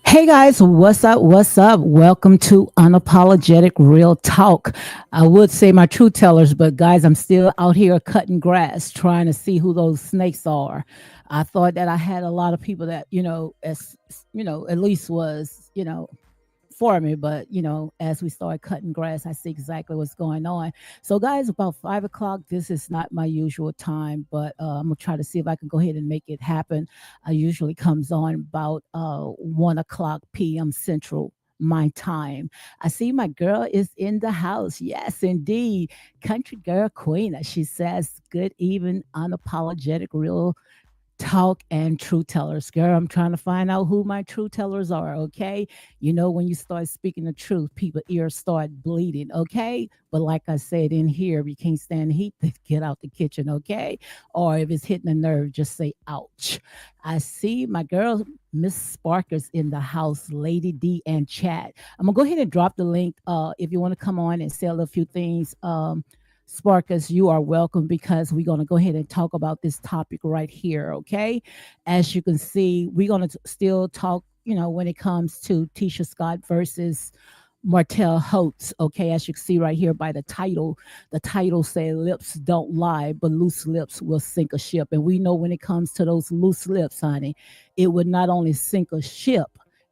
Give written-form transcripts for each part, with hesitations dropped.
Hey guys, what's up? What's up? Welcome to Unapologetic Real Talk. I would say my true tellers, but guys, I'm still out here cutting grass trying to see who those snakes are. I thought that I had a lot of people that, at least was, for me, but as we start cutting grass, I see exactly what's going on. So guys, about 5 o'clock, this is not my usual time, but I'm gonna try to see if I can go ahead and make it happen. I usually comes on about 1 o'clock p.m. Central my time. I see my girl is in the house. Yes, indeed. Country girl queen. She says, good evening, unapologetic, real talk and true tellers. Girl, I'm trying to find out who my true tellers are, okay? When you start speaking the truth, people ears start bleeding, okay? But like I said in here, if you can't stand the heat, then get out the kitchen, okay? Or if it's hitting a nerve, just say ouch. I see my girl, Miss Sparkers in the house, Lady D and chat. I'm gonna go ahead and drop the link if you want to come on and sell a few things. Sparkus, you are welcome because we're going to go ahead and talk about this topic right here, okay? As you can see, we're going to still talk, when it comes to Tisha Scott versus Martell Holt, okay? As you can see right here by the title say lips don't lie, but loose lips will sink a ship. And we know when it comes to those loose lips, honey, it would not only sink a ship,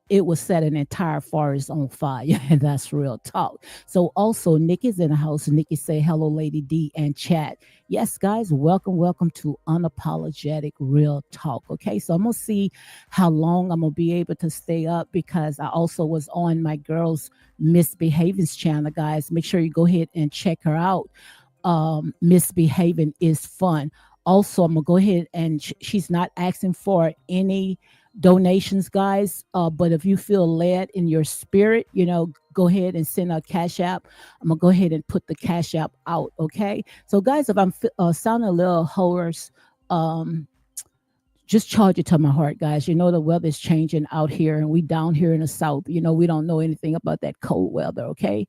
it would set an entire forest on fire. And that's real talk. So also Nikki's in the house. Nikki say hello, Lady D and chat. Yes, guys, welcome to Unapologetic Real Talk. Okay, so I'm gonna see how long I'm gonna be able to stay up because I also was on my girls Misbehaving's channel, guys. Make sure you go ahead and check her out. Misbehaving is fun. Also, I'm gonna go ahead and she's not asking for any donations, guys. But if you feel led in your spirit, go ahead and send a cash app. I'm gonna go ahead and put the cash app out. Okay. So, guys, if I'm sounding a little hoarse, um, just charge it to my heart, guys. The weather's changing out here, and we down here in the south. We don't know anything about that cold weather. Okay.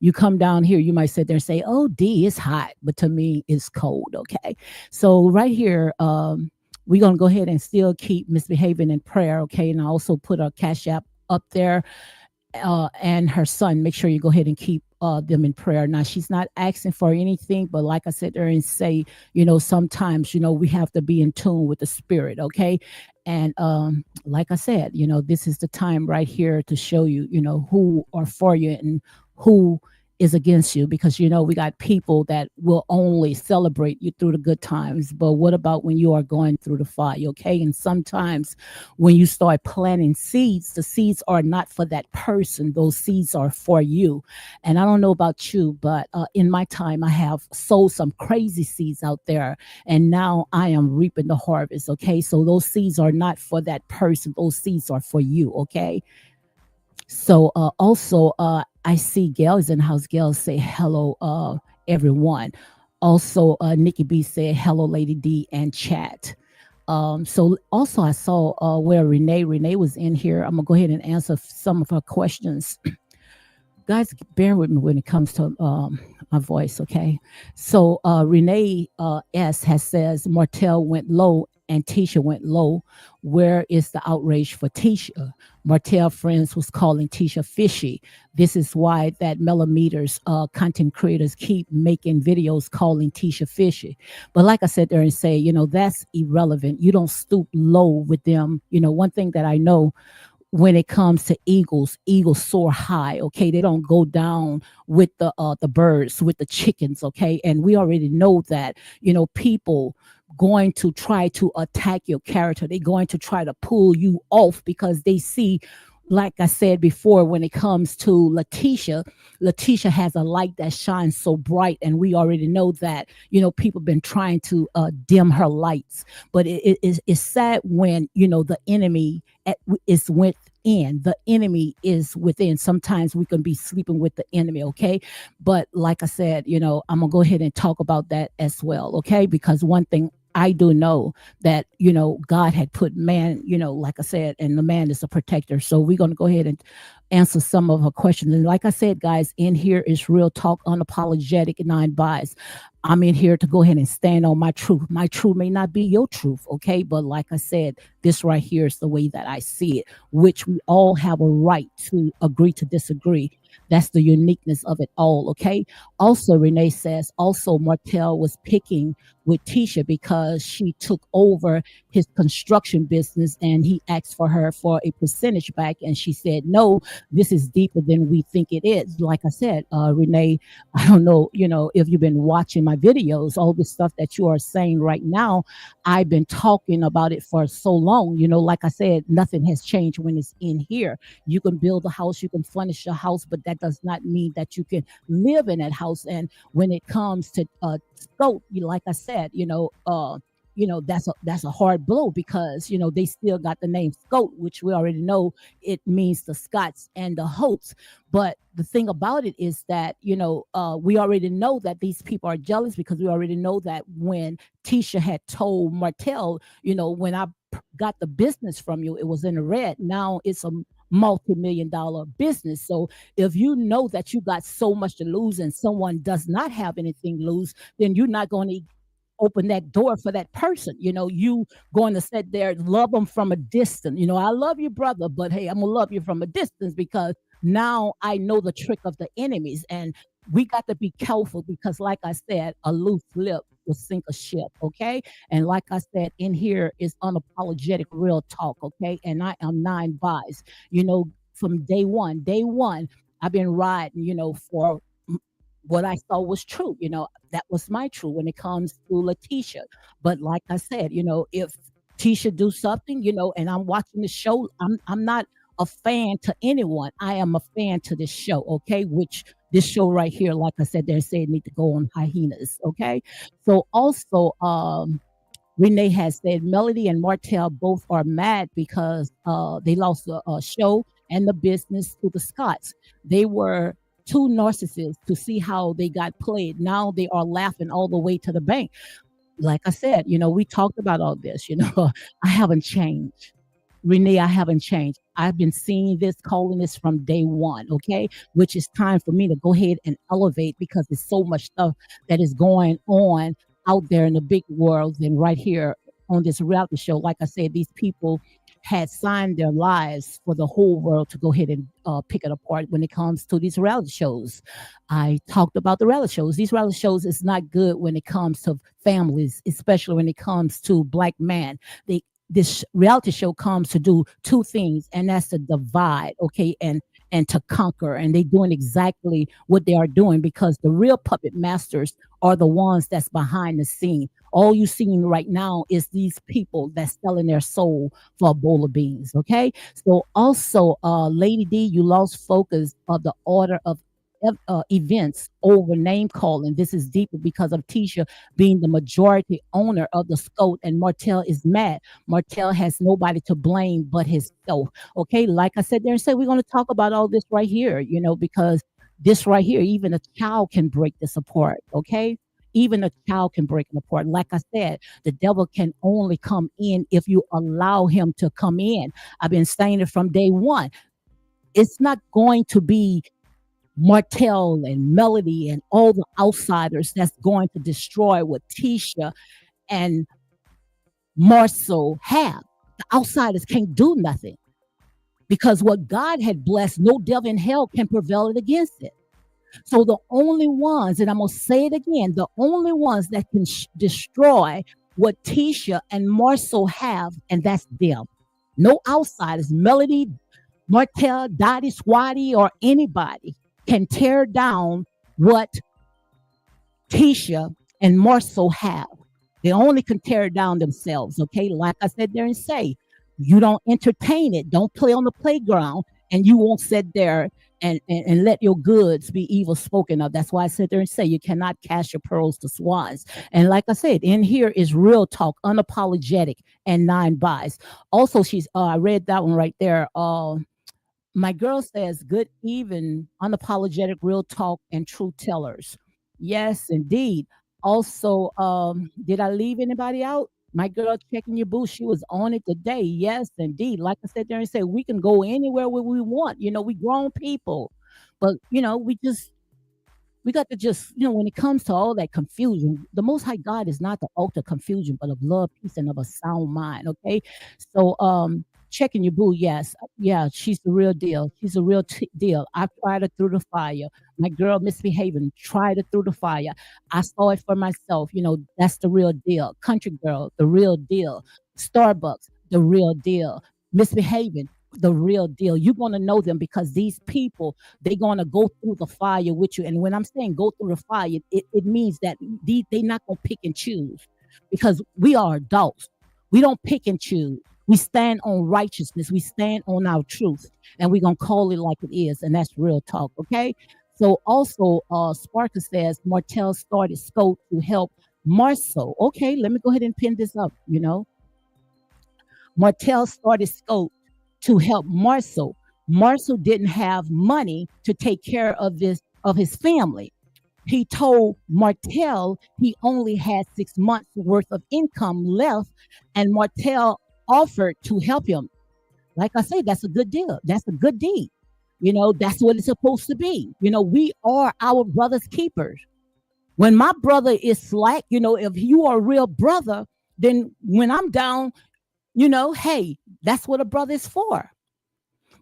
You come down here, you might sit there and say, "Oh, D, it's hot," but to me, it's cold. Okay. So right here, we're gonna go ahead and still keep Misbehaving in prayer, okay? And I also put a cash app up there, and her son. Make sure you go ahead and keep them in prayer. Now she's not asking for anything, but like I said there and say, sometimes we have to be in tune with the spirit, okay? And like I said, this is the time right here to show you, who are for you and who is against you, because we got people that will only celebrate you through the good times, but what about when you are going through the fire, okay? And sometimes when you start planting seeds, the seeds are not for that person, those seeds are for you. And I don't know about you, but in my time I have sowed some crazy seeds out there, and now I am reaping the harvest, okay? So those seeds are not for that person, those seeds are for you, okay? So also I see Gail is in the house. Gail say hello, everyone. Also, Nikki B said hello, Lady D and chat. So also I saw where Renee was in here. I'm gonna go ahead and answer some of her questions. guys, bear with me when it comes to my voice, okay? So Renee S has says Martell went low and Tisha went low. Where is the outrage for Tisha? Martell friends was calling Tisha fishy. This is why that millimeters content creators keep making videos calling Tisha fishy. But like I said there and say, that's irrelevant. You don't stoop low with them. One thing that I know, when it comes to eagles, eagles soar high. Okay, they don't go down with the birds, with the chickens. Okay, and we already know that people going to try to attack your character. They're going to try to pull you off because they see. Like I said before, when it comes to Letitia has a light that shines so bright, and we already know that people been trying to dim her lights. But it's sad when the enemy is within. The enemy is within. Sometimes we can be sleeping with the enemy, okay? But like I said, I'm gonna go ahead and talk about that as well, okay? Because one thing I do know that God had put man, like I said, and the man is a protector. So we're gonna go ahead and answer some of her questions. And like I said, guys, in here is real talk, unapologetic, and non-biased. I'm in here to go ahead and stand on my truth. My truth may not be your truth, okay? But like I said, this right here is the way that I see it, which we all have a right to agree to disagree. That's the uniqueness of it all, okay? Also, Renee says, also Martell was picking with Tisha because she took over his construction business and he asked for her for a percentage back. And she said, no, this is deeper than we think it is. Like I said, Renee, I don't know, if you've been watching my videos, all the stuff that you are saying right now, I've been talking about it for so long. Like I said, nothing has changed when it's in here. You can build a house, you can furnish a house, but that does not mean that you can live in that house. And when it comes to scope, like I said, that's a hard blow because they still got the name Scout, which we already know it means the Scots and the Holts. But the thing about it is that we already know that these people are jealous because we already know that when Tisha had told Martell, when I got the business from you, it was in the red. Now it's a multi-million-dollar business. So if you know that you got so much to lose and someone does not have anything to lose, then you're not going to open that door for that person. You going to sit there, love them from a distance. I love you, brother, but hey, I'm gonna love you from a distance because now I know the trick of the enemies. And we got to be careful because, like I said, a loose lip will sink a ship. Okay. And like I said, in here is unapologetic real talk. Okay. And I am nine buys, from day one, I've been riding, for what I saw was true. That was my true when it comes to Letitia. But like I said, if Tisha do something, and I'm watching the show, I'm not a fan to anyone. I am a fan to this show, okay? Which this show right here, like I said, they're saying need to go on hyenas, okay? So also, Renee has said Melody and Martell both are mad because they lost a show and the business to the Scots. They were two narcissists to see how they got played. Now they are laughing all the way to the bank. Like I said, we talked about all this. I haven't changed. Renee, I haven't changed. I've been seeing this, calling this from day one, okay? Which is time for me to go ahead and elevate because there's so much stuff that is going on out there in the big world and right here on this reality show. Like I said, these people had signed their lives for the whole world to go ahead and pick it apart when it comes to these reality shows. I talked about the reality shows. These reality shows is not good when it comes to families, especially when it comes to black man. This reality show comes to do two things, and that's to divide, okay, and to conquer. And they're doing exactly what they are doing because the real puppet masters are the ones that's behind the scene. All you seeing right now is these people that's selling their soul for a bowl of beans. Okay. So also, Lady D, you lost focus of the order of events over name calling. This is deeper because of Tisha being the majority owner of the Scout, and Martell is mad. Martell has nobody to blame but himself. Okay, like I said there and said, we're going to talk about all this right here, because this right here, even a child can break this apart. Okay. Even a child can break it apart. Like I said, the devil can only come in if you allow him to come in. I've been saying it from day one. It's not going to be Martell and Melody and all the outsiders that's going to destroy what Tisha and Marcel have. The outsiders can't do nothing because what God had blessed, no devil in hell can prevail it against it. So the only ones, and I'm going to say it again, the only ones that can destroy what Tisha and Marcel have, and that's them. No outsiders, Melody, Martell, Dottie, Swatty, or anybody can tear down what Tisha and Marcel have. They only can tear it down themselves, okay? Like I said there and say, you don't entertain it. Don't play on the playground, and you won't sit there and let your goods be evil spoken of. That's why I sit there and say you cannot cast your pearls to swines. And like I said, in here is real talk, unapologetic, and non-biased. Also, I read that one right there. My girl says, good, even, unapologetic, real talk, and true tellers. Yes, indeed. Also, did I leave anybody out? My girl checking your booth, she was on it today. Yes, indeed. Like I said there and said, we can go anywhere where we want. We grown people. But, we got to just, when it comes to all that confusion, the Most High God is not the altar confusion, but of love, peace, and of a sound mind. Okay. So, checking your boo, yes. Yeah, she's the real deal. She's a real deal. I tried her through the fire. My girl misbehaving, tried her through the fire. I saw it for myself. That's the real deal. Country girl, the real deal. Starbucks, the real deal. Misbehaving, the real deal. You're going to know them because these people, they're going to go through the fire with you. And when I'm saying go through the fire, it means that they're not going to pick and choose because we are adults. We don't pick and choose. We stand on righteousness. We stand on our truth, and we're going to call it like it is, and that's real talk, okay? So also, Sparker says, Martell started Scope to help Marcel. Okay, let me go ahead and pin this up, Martell started Scope to help Marcel. Marcel didn't have money to take care of his family. He told Martell he only had 6 months worth of income left, and Martell offered to help him. Like I say, that's a good deal. That's a good deed. That's what it's supposed to be. We are our brother's keepers. When my brother is slack, if you are a real brother, then when I'm down, hey, that's what a brother is for.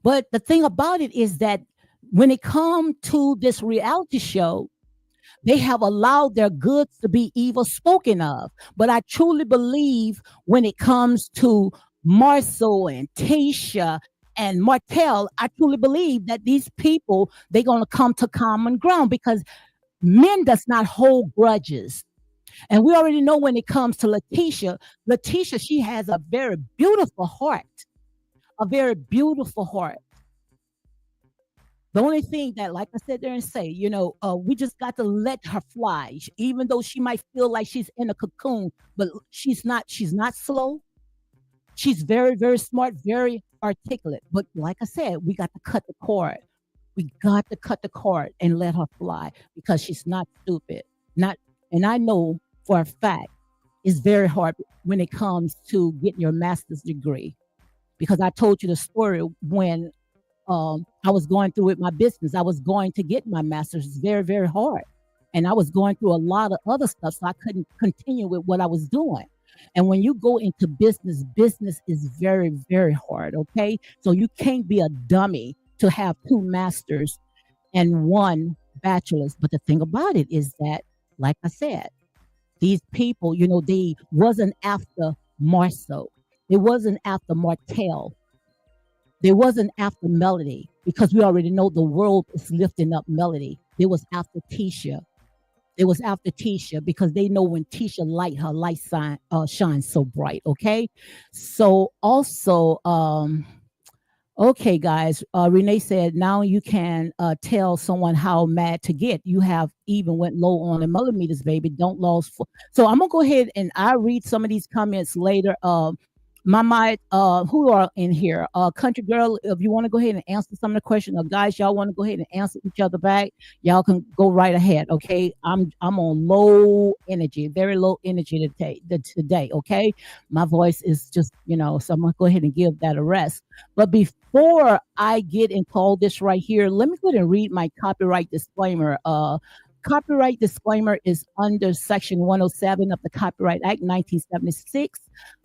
But the thing about it is that when it comes to this reality show, they have allowed their goods to be evil spoken of. But I truly believe when it comes to Marcel and Tisha and Martell, I truly believe that these people, they're going to come to common ground because men does not hold grudges. And we already know when it comes to Letitia, she has a very beautiful heart, a very beautiful heart. The only thing that, like I said there and say, we just got to let her fly, even though she might feel like she's in a cocoon, but she's not slow. She's very, very smart, very articulate. But like I said, we got to cut the cord. We got to cut the cord and let her fly because she's not stupid. And I know for a fact it's very hard when it comes to getting your master's degree. Because I told you the story when I was going through with my business. I was going to get my master's. It's very, very hard. And I was going through a lot of other stuff, so I couldn't continue with what I was doing. And when you go into business is very, very hard, okay? So you can't be a dummy to have 2 masters and 1 bachelor's. But the thing about it is that, like I said, these people, they wasn't after Marceau. They wasn't after Martell. They wasn't after Melody because we already know the world is lifting up Melody. They was after Tisha. It was after Tisha because they know when Tisha light, her light shines so bright. Okay. So also, okay, guys, Renee said, now you can tell someone how mad to get. You have even went low on the millimeters, baby. Don't lose. So I'm going to go ahead and I'll read some of these comments later. Mama, who are in here? Country girl, if you want to go ahead and answer some of the questions, or guys, y'all want to go ahead and answer each other back, y'all can go right ahead. Okay, I'm on low energy, very low energy today. Okay, my voice is just so I'm gonna go ahead and give that a rest. But before before I get into all this right here, let me go ahead and read my copyright disclaimer. Copyright disclaimer is under Section 107 of the Copyright Act 1976.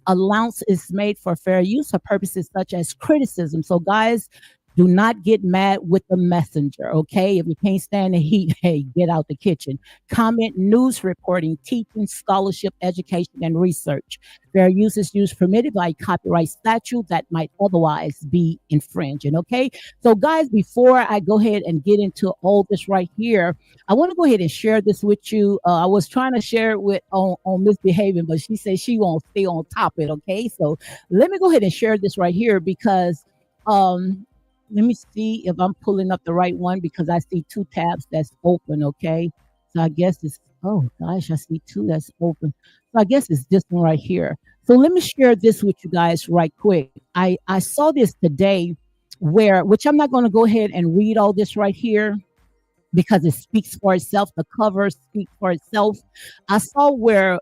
Allowance is made for fair use for purposes such as criticism. So, guys, do not get mad with the messenger, okay? If you can't stand the heat, hey, get out the kitchen. Comment, news reporting, teaching, scholarship, education, and research. Fair use is used permitted by copyright statute that might otherwise be infringing, okay? So, guys, before I go ahead and get into all this right here, I want to go ahead and share this with you. I was trying to share it with on Misbehaving, but she said she won't stay on top of it, okay? So let me go ahead and share this right here because let me see if I'm pulling up the right one because I see two tabs that's open, okay? So I guess it's, oh gosh, I see two that's open. So I guess it's this one right here. So let me share this with you guys right quick. I saw this today which I'm not going to go ahead and read all this right here because it speaks for itself. The cover speaks for itself. I saw where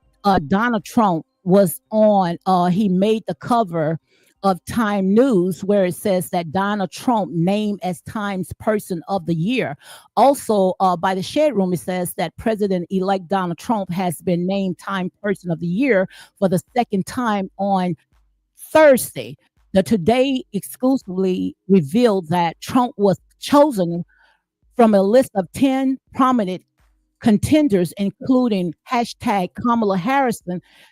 Donald Trump was on, he made the cover of Time News where it says that Donald Trump named as Time's Person of the Year. Also, by the Shed Room, it says that President-elect Donald Trump has been named Time Person of the Year for the second time on Thursday. The Today exclusively revealed that Trump was chosen from a list of 10 prominent contenders, including hashtag Kamala Harris,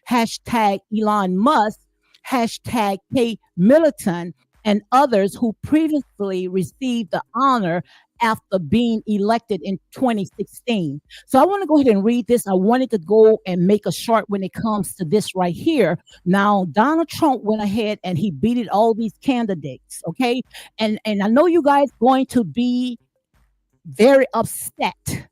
hashtag Elon Musk, hashtag Kate Middleton, and others who previously received the honor after being elected in 2016. So I want to go ahead and read this. I wanted to go and make a short when it comes to this right here. Now, Donald Trump went ahead and he beated all these candidates, okay? And I know you guys going to be very upset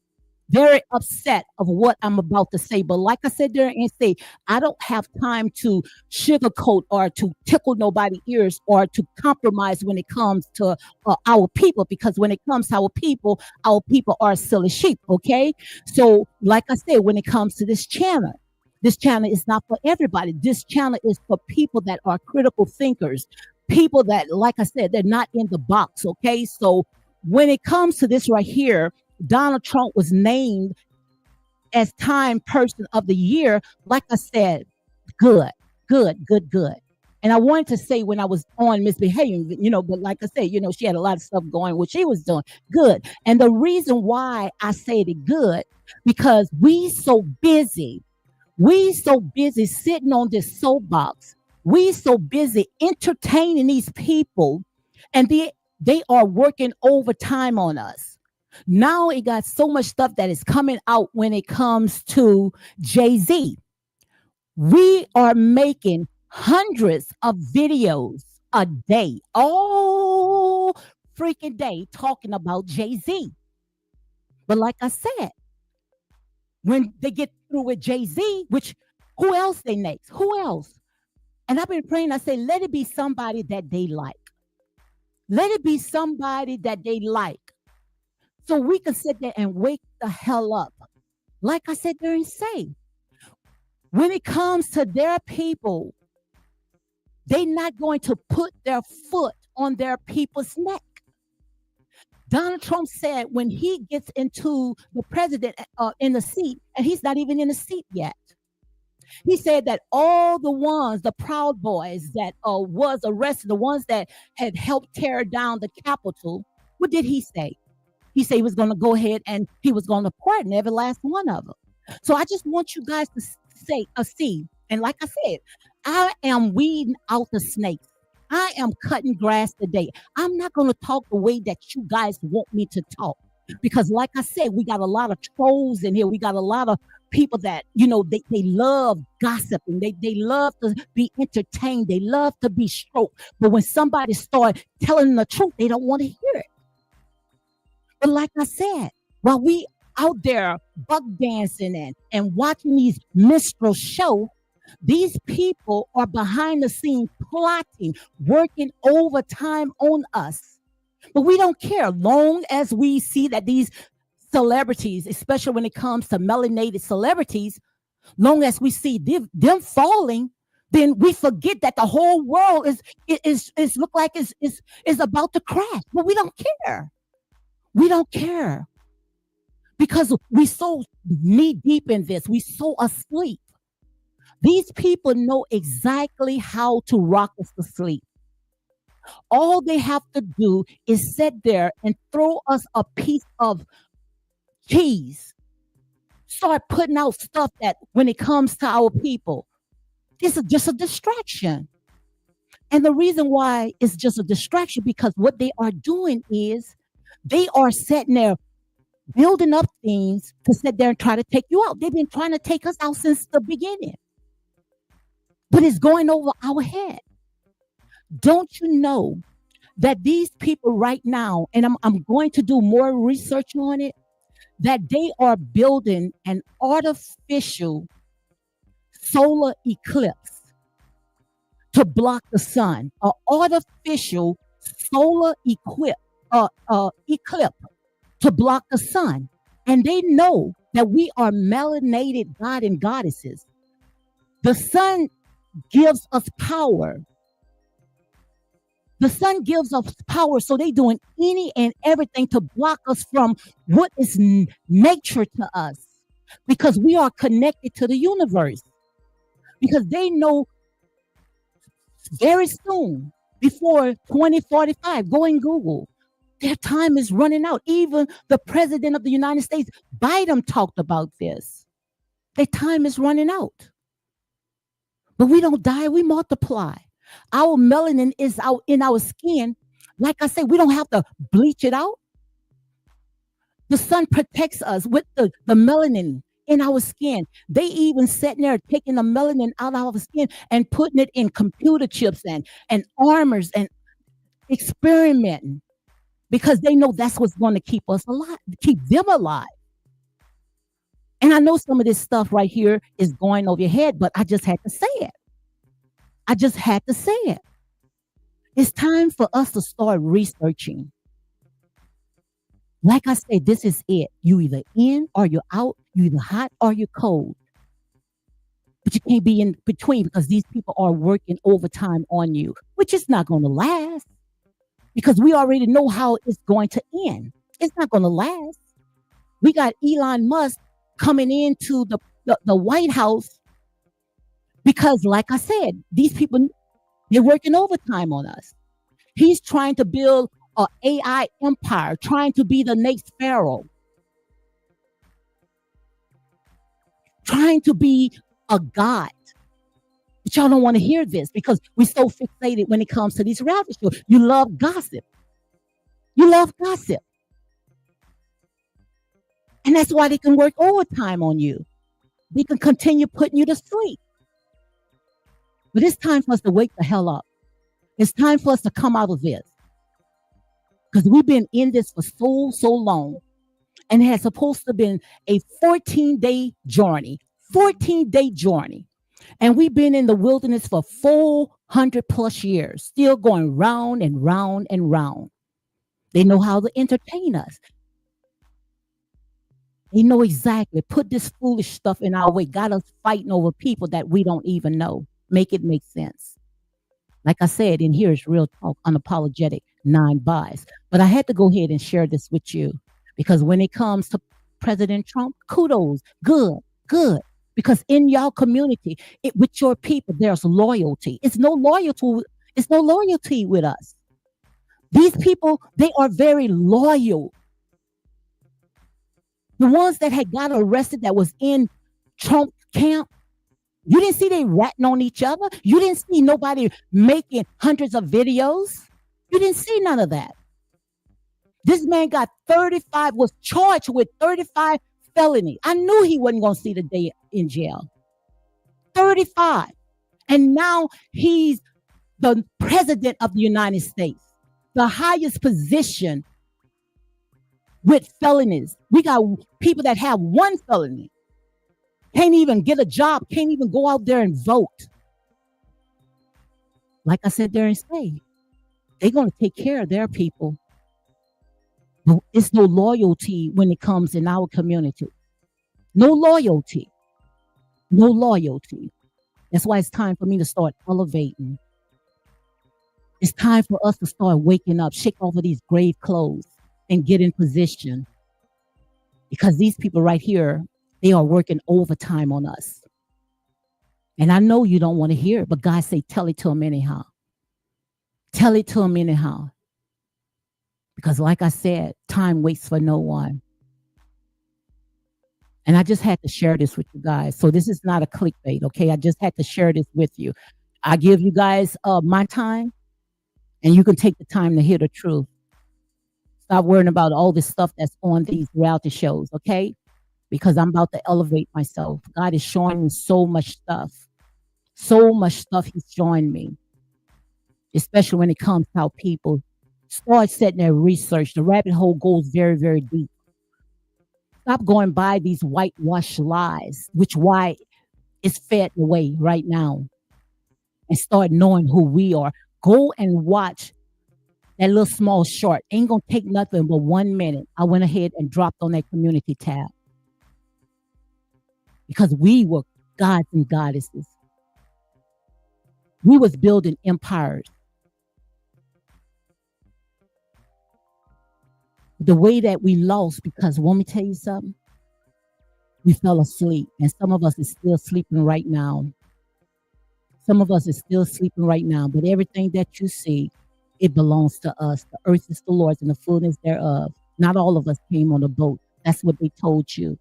of what I'm about to say. But like I said there and say, I don't have time to sugarcoat or to tickle nobody's ears or to compromise when it comes to our people, because when it comes to our people are silly sheep, okay? So like I said, when it comes to this channel is not for everybody. This channel is for people that are critical thinkers, people that, like I said, they're not in the box, okay? So when it comes to this right here, Donald Trump was named as Time Person of the Year. Like I said, good. And I wanted to say when I was on Misbehaving, but like I said, she had a lot of stuff going, what she was doing, good. And the reason why I said it good, because we so busy sitting on this soapbox. We so busy entertaining these people, and they are working overtime on us. Now it got so much stuff that is coming out when it comes to Jay-Z. We are making hundreds of videos a day, all freaking day, talking about Jay-Z. But like I said, when they get through with Jay-Z, which who else they next? Who else? And I've been praying, I say, let it be somebody that they like. Let it be somebody that they like. So we can sit there and wake the hell up. Like I said there and say, when it comes to their people, they're not going to put their foot on their people's neck. Donald Trump said when he gets into the president in the seat, and he's not even in the seat yet, he said that all the ones, the Proud Boys that was arrested, the ones that had helped tear down the Capitol, what did he say? He said he was going to go ahead and he was going to pardon every last one of them. So I just want you guys to see, and like I said, I am weeding out the snakes. I am cutting grass today. I'm not going to talk the way that you guys want me to talk, because like I said, we got a lot of trolls in here. We got a lot of people that, they love gossiping. They love to be entertained. They love to be stroked. But when somebody starts telling them the truth, they don't want to hear it. But like I said, while we out there buck dancing and watching these minstrel shows, these people are behind the scenes plotting, working overtime on us. But we don't care, long as we see that these celebrities, especially when it comes to melanated celebrities, long as we see them falling, then we forget that the whole world is look like is about to crash. But we don't care. We don't care because we so knee deep in this. We so asleep. These people know exactly how to rock us to sleep. All they have to do is sit there and throw us a piece of cheese. Start putting out stuff that when it comes to our people, this is just a distraction. And the reason why it's just a distraction because what they are doing is they are sitting there building up things to sit there and try to take you out. They've been trying to take us out since the beginning, but it's going over our head. Don't you know that these people right now, and I'm going to do more research on it, that they are building an artificial solar eclipse to block the sun, an artificial solar eclipse to block the sun. And they know that we are melanated God and goddesses. The sun gives us power. The sun gives us power, so they're doing any and everything to block us from what is nature to us because we are connected to the universe. Because they know very soon, before 2045, go and Google, their time is running out. Even the president of the United States, Biden, talked about this. Their time is running out. But we don't die, we multiply. Our melanin is out in our skin. Like I said, we don't have to bleach it out. The sun protects us with the melanin in our skin. They even sitting there taking the melanin out of our skin and putting it in computer chips and armors and experimenting because they know that's what's going to keep us alive, keep them alive. And I know some of this stuff right here is going over your head, but I just had to say it. I just had to say it. It's time for us to start researching. Like I said, this is it. You either in or you're out. You either hot or you're cold. But you can't be in between because these people are working overtime on you, which is not going to last because we already know how it's going to end. It's not going to last. We got Elon Musk coming into the White House because, like I said, these people, they're working overtime on us. He's trying to build an AI empire, trying to be the next pharaoh, trying to be a god. But y'all don't want to hear this because we're so fixated when it comes to these reality shows. You love gossip. You love gossip. And that's why they can work overtime on you. They can continue putting you to sleep. But it's time for us to wake the hell up. It's time for us to come out of this. Because we've been in this for so long. And it has supposed to have been a 14-day journey. 14-day journey. And we've been in the wilderness for 400 plus years, still going round and round and round. They know how to entertain us. They know exactly. Put this foolish stuff in our way. Got us fighting over people that we don't even know. Make it make sense. Like I said, in here is real talk, unapologetic, non-biased. But I had to go ahead and share this with you because when it comes to President Trump, kudos, good. Because in y'all community, with your people, there's loyalty. It's no loyalty with us. These people, they are very loyal. The ones that had got arrested that was in Trump camp, you didn't see they ratting on each other. You didn't see nobody making hundreds of videos. You didn't see none of that. This man was charged with 35 felony. I knew he wasn't going to see the day in jail. 35. And now he's the president of the United States, the highest position with felonies. We got people that have one felony, can't even get a job, can't even go out there and vote. Like I said there in state, they're going to take care of their people. But it's no loyalty when it comes in our community. No loyalty. That's why it's time for me to start elevating. It's time for us to start waking up, shake off of these grave clothes, and get in position. Because these people right here, they are working overtime on us. And I know you don't want to hear it, but God say, tell it to them anyhow. Tell it to them anyhow. Because like I said, time waits for no one. And I just had to share this with you guys. So this is not a clickbait, okay? I just had to share this with you. I give you guys my time, and you can take the time to hear the truth. Stop worrying about all this stuff that's on these reality shows, okay? Because I'm about to elevate myself. God is showing me so much stuff. So much stuff he's showing me, especially when it comes to how people start setting their research. The rabbit hole goes very, very deep. Stop going by these whitewashed lies, which why it's fed away right now, and start knowing who we are. Go and watch that little small short. Ain't gonna take nothing but 1 minute. I went ahead and dropped on that community tab because we were gods and goddesses. We was building empires. The way that we lost, because want me to tell you something? We fell asleep, and some of us is still sleeping right now. Some of us is still sleeping right now, but everything that you see, it belongs to us. The earth is the Lord's and the fullness thereof. Not all of us came on a boat. That's what they told you.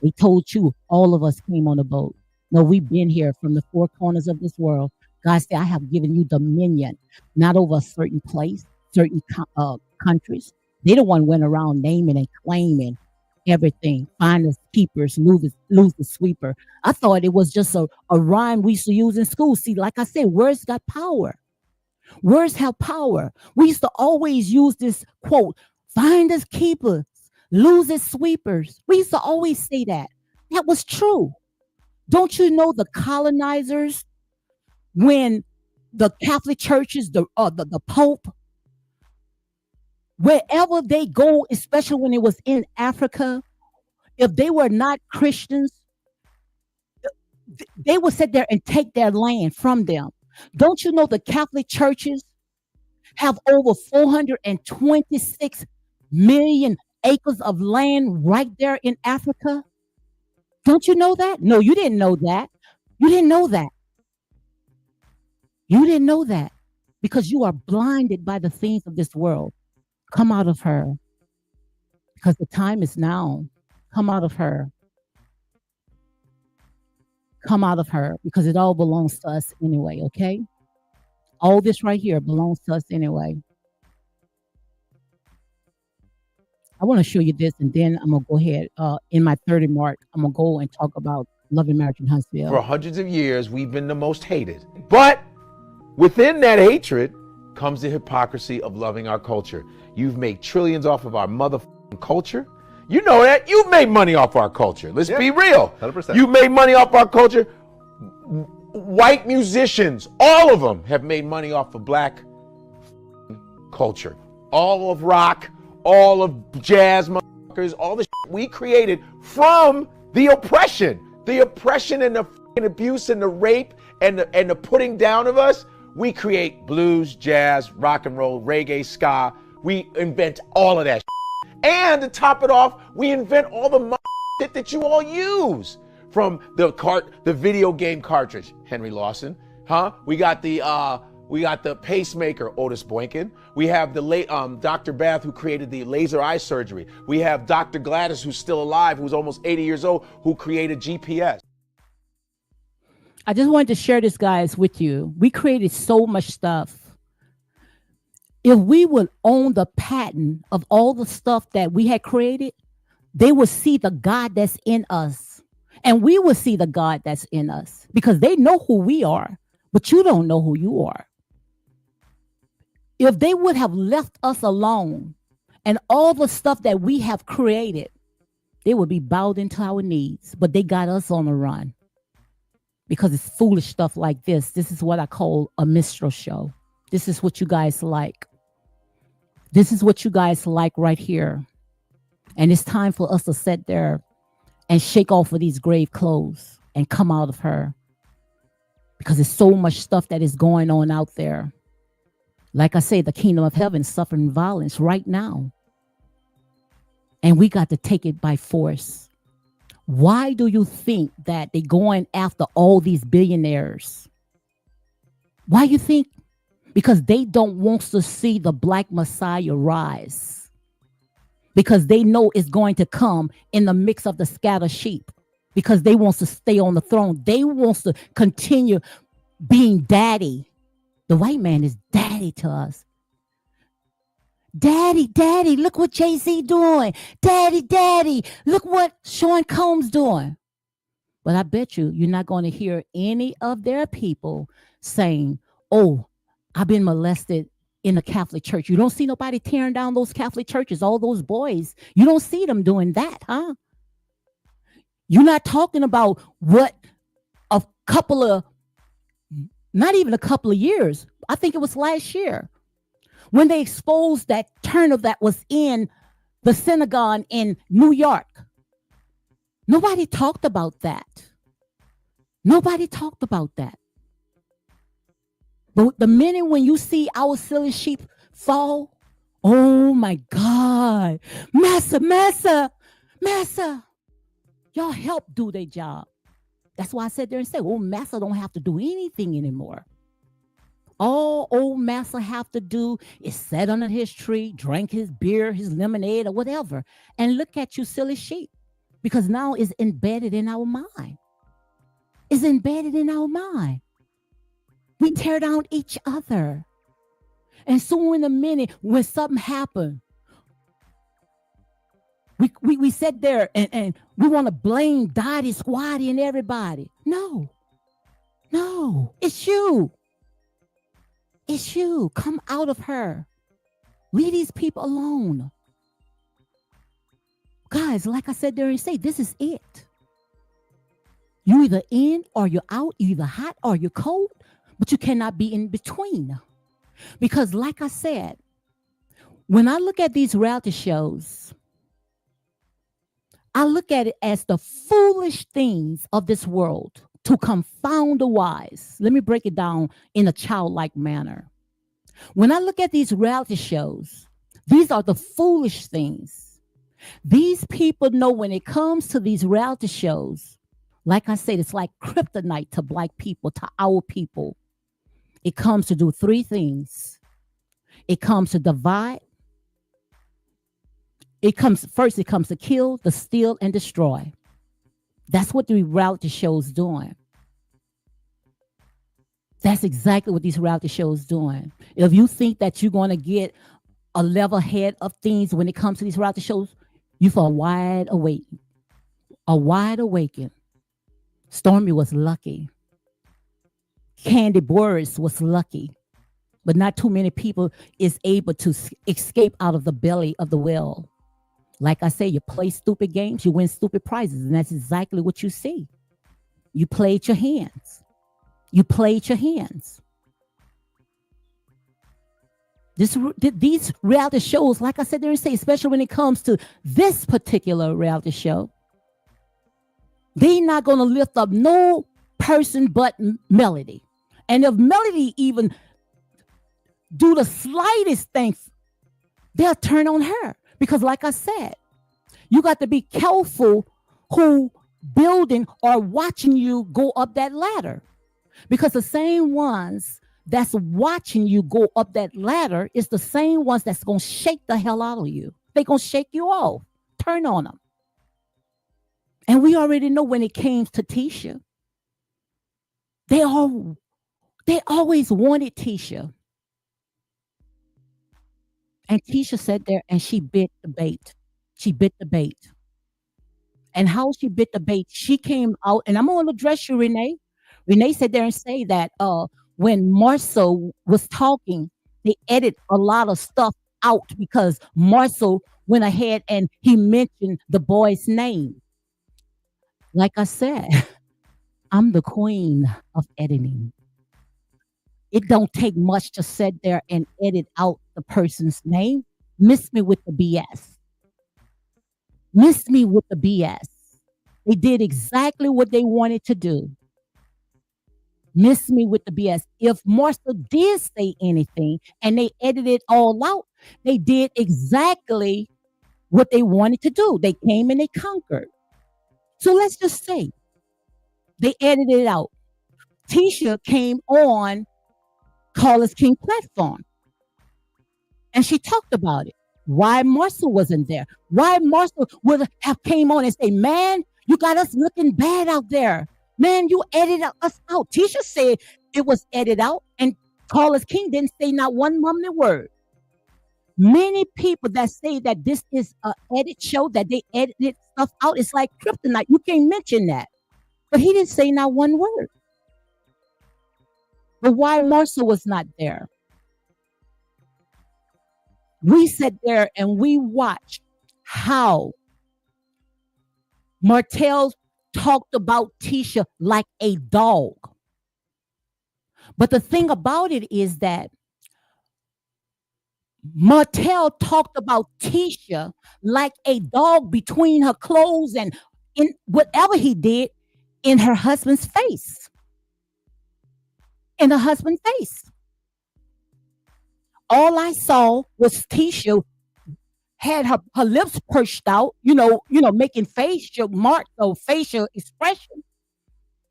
They told you all of us came on a boat. No, we've been here from the four corners of this world. God said, I have given you dominion, not over a certain place, certain countries. They the one went around naming and claiming everything. Finders, keepers, lose the sweeper. I thought it was just a rhyme we used to use in school. See, like I said, words got power. Words have power. We used to always use this quote, finders, keepers, losers, sweepers. We used to always say that. That was true. Don't you know the colonizers, when the Catholic churches, the Pope, wherever they go, especially when it was in Africa, if they were not Christians, they would sit there and take their land from them. Don't you know the Catholic churches have over 426 million acres of land right there in Africa? Don't you know that? No, you didn't know that. You didn't know that. You didn't know that because you are blinded by the things of this world. Come out of her because the time is now. Come out of her. Come out of her because it all belongs to us anyway, okay? All this right here belongs to us anyway. I want to show you this, and then I'm going to go ahead. In my 30 mark, I'm going to go and talk about Loving Marriage in Huntsville. For hundreds of years, we've been the most hated. But within that hatred comes the hypocrisy of loving our culture. You've made trillions off of our motherfucking culture. You know that. You've made money off our culture. Let's be real. 100%. You made money off our culture. White musicians, all of them have made money off of black culture. All of rock, all of jazz, motherfuckers, all the shit we created from the oppression and the abuse and the rape and the putting down of us. We create blues, jazz, rock and roll, reggae, ska. We invent all of that shit. And to top it off, we invent all the shit that you all use. From the video game cartridge, Henry Lawson, huh? We got the pacemaker, Otis Boynton. We have the late Dr. Bath, who created the laser eye surgery. We have Dr. Gladys, who's still alive, who's almost 80 years old, who created GPS. I just wanted to share this, guys, with you. We created so much stuff. If we would own the patent of all the stuff that we had created, they would see the God that's in us. And we will see the God that's in us because they know who we are, but you don't know who you are. If they would have left us alone and all the stuff that we have created, they would be bowed into our knees, but they got us on the run because it's foolish stuff like this. This is what I call a minstrel show. This is what you guys like. This is what you guys like right here. And it's time for us to sit there and shake off of these grave clothes and come out of her. because there's so much stuff that is going on out there. Like I say, the kingdom of heaven is suffering violence right now. And we got to take it by force. Why do you think that they're going after all these billionaires? Why you think? Because they don't want to see the black Messiah rise. Because they know it's going to come in the mix of the scattered sheep. Because they want to stay on the throne. They want to continue being daddy. The white man is daddy to us. Daddy, daddy, look what Jay-Z doing. Daddy, daddy, look what Sean Combs doing. But I bet you're not going to hear any of their people saying, oh, I've been molested in the Catholic Church. You don't see nobody tearing down those Catholic churches, all those boys. You don't see them doing that, huh? You're not talking about what a couple of, not even a couple of years. I think it was last year when they exposed that turner that was in the synagogue in New York. Nobody talked about that. Nobody talked about that. But the minute when you see our silly sheep fall, oh my God, massa, y'all help do their job. That's why I sat there and said, oh, massa don't have to do anything anymore. All old massa have to do is sit under his tree, drink his beer, his lemonade, or whatever, and look at you silly sheep. Because now it's embedded in our mind. It's embedded in our mind. We tear down each other. And so in a minute, when something happened, we sit there and we want to blame Dottie, Squatty, and everybody. No, it's you. It's you. Come out of her. Leave these people alone. Guys, like I said there and say, this is it. You either in or you're out, you either hot or you're cold, but you cannot be in between. Because like I said, when I look at these reality shows, I look at it as the foolish things of this world to confound the wise. Let me break it down in a childlike manner. When I look at these reality shows, these are the foolish things. These people know when it comes to these reality shows, like I said, it's like kryptonite to black people, to our people. It comes to do three things. It comes to divide. It comes to kill, to steal, and destroy. That's what the reality shows doing. That's exactly what these reality shows doing. If you think that you're going to get a level head of things when it comes to these reality shows, you for a wide awakening. A wide awakening. Stormy was lucky. Candy Boris was lucky. But not too many people is able to escape out of the belly of the whale. Like I say, you play stupid games, you win stupid prizes. And that's exactly what you see. You played your hands. You played your hands. These reality shows, like I said there and say, especially when it comes to this particular reality show, they're not going to lift up no person but Melody. And if Melody even do the slightest thing, they'll turn on her. Because like I said, you got to be careful who building or watching you go up that ladder. Because the same ones that's watching you go up that ladder is the same ones that's going to shake the hell out of you. They're going to shake you off. Turn on them. And we already know when it came to Tisha, they always wanted Tisha. And Tisha sat there and she bit the bait. She bit the bait. And how she bit the bait, she came out, and I'm going to address you, Renee. Renee sat there and say that when Marcel was talking, they edit a lot of stuff out because Marcel went ahead and he mentioned the boy's name. Like I said, I'm the queen of editing. It don't take much to sit there and edit out the person's name. Miss me with the BS. Miss me with the BS. They did exactly what they wanted to do. Miss me with the BS. If Marcel did say anything and they edited it all out, they did exactly what they wanted to do. They came and they conquered. So let's just say they edited it out. Tisha came on Call Us King platform and she talked about it. Why Marcel wasn't there? Why Marcel would have came on and say, "Man, you got us looking bad out there. Man, you edited us out." Tisha said it was edited out, and Call Us King didn't say not one mumbling word. Many people that say that this is a edit show, that they edited stuff out, it's like kryptonite. You can't mention that. But he didn't say not one word. But why Marcel was not there? We sat there and we watched how Martell talked about Tisha like a dog. But the thing about it is that Martell talked about Tisha like a dog between her clothes and in whatever he did in her husband's face. In her husband's face. All I saw was Tisha had her lips pursed out, making facial marks or facial expression,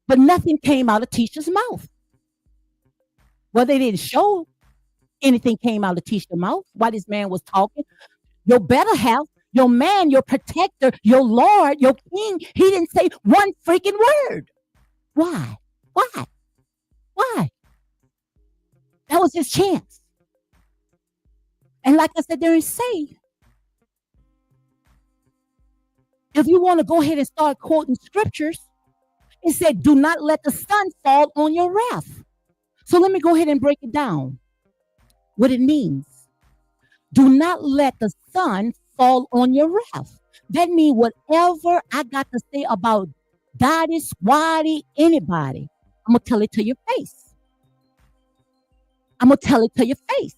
but nothing came out of Tisha's mouth. Well, they didn't show anything came out of Tisha's mouth while this man was talking. Your better half, your man, your protector, your Lord, your king, he didn't say one freaking word. Why? Why? Why? That was his chance. And like I said there and say, if you want to go ahead and start quoting scriptures, it said, "Do not let the sun fall on your wrath." So let me go ahead and break it down. What it means. Do not let the sun fall on your wrath. That means whatever I got to say about Dottie, Swatty, anybody, I'm going to tell it to your face. I'm going to tell it to your face.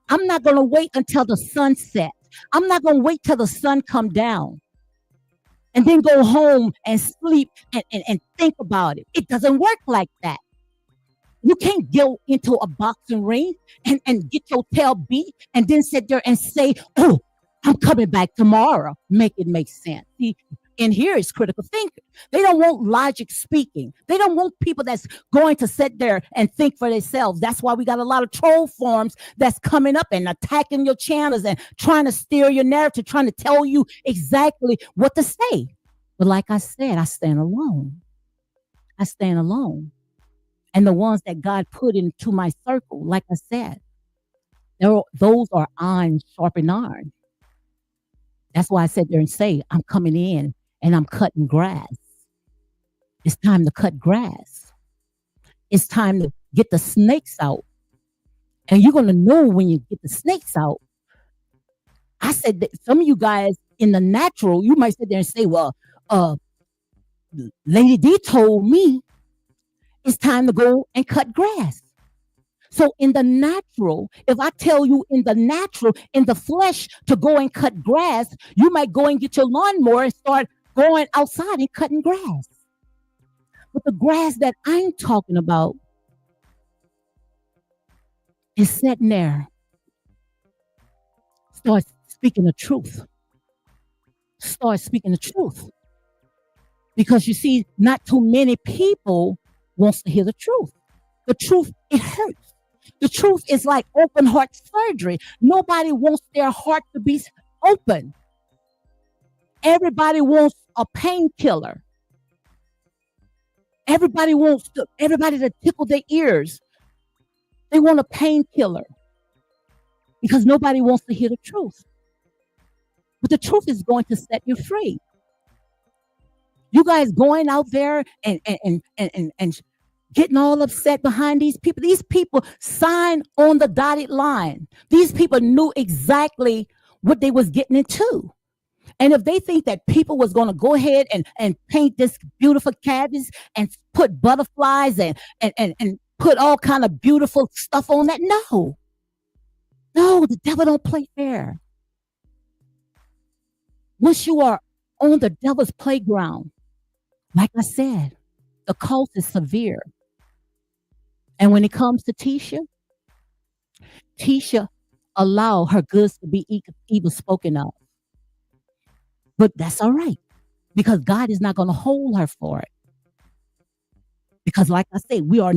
I'm not going to wait until the sun sets. I'm not going to wait till the sun come down and then go home and sleep and think about it. It doesn't work like that. You can't go into a boxing ring and get your tail beat and then sit there and say, "Oh, I'm coming back tomorrow." Make it make sense. See, in here is critical thinking. They don't want logic speaking. They don't want people that's going to sit there and think for themselves. That's why we got a lot of troll forums that's coming up and attacking your channels and trying to steer your narrative, trying to tell you exactly what to say. But like I said, I stand alone. I stand alone. And the ones that God put into my circle, like I said, those are iron sharpened iron. That's why I sit there and say, I'm coming in and I'm cutting grass. It's time to cut grass. It's time to get the snakes out. And you're going to know when you get the snakes out. I said that some of you guys in the natural, you might sit there and say, "Well, Lady D told me it's time to go and cut grass." So in the natural, if I tell you in the natural, in the flesh to go and cut grass, you might go and get your lawnmower and start going outside and cutting grass. But the grass that I'm talking about is sitting there. Start speaking the truth. Start speaking the truth. Because you see, not too many people wants to hear the truth. The truth, it hurts. The truth is like open heart surgery. Nobody wants their heart to be open. Everybody wants a painkiller. Everybody to tickle their ears. They want a painkiller because nobody wants to hear the truth. But the truth is going to set you free. You guys going out there and getting all upset behind these people. These people signed on the dotted line. These people knew exactly what they was getting into. And if they think that people was going to go ahead and paint this beautiful canvas and put butterflies and put all kind of beautiful stuff on that, no, the devil don't play fair. Once you are on the devil's playground, like I said, the cost is severe. And when it comes to Tisha allowed her goods to be evil spoken of. But that's all right because God is not going to hold her for it. Because, like I said, we are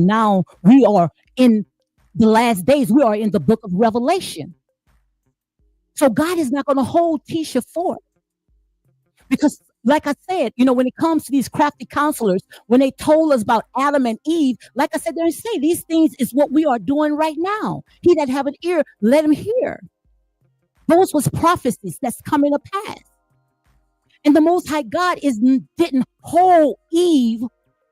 in the last days, we are in the book of Revelation. So God is not going to hold Tisha for it. Because, like I said, when it comes to these crafty counselors, when they told us about Adam and Eve, like I said, they say these things is what we are doing right now. He that have an ear, let him hear. Those was prophecies that's coming to pass. And the Most High God didn't hold Eve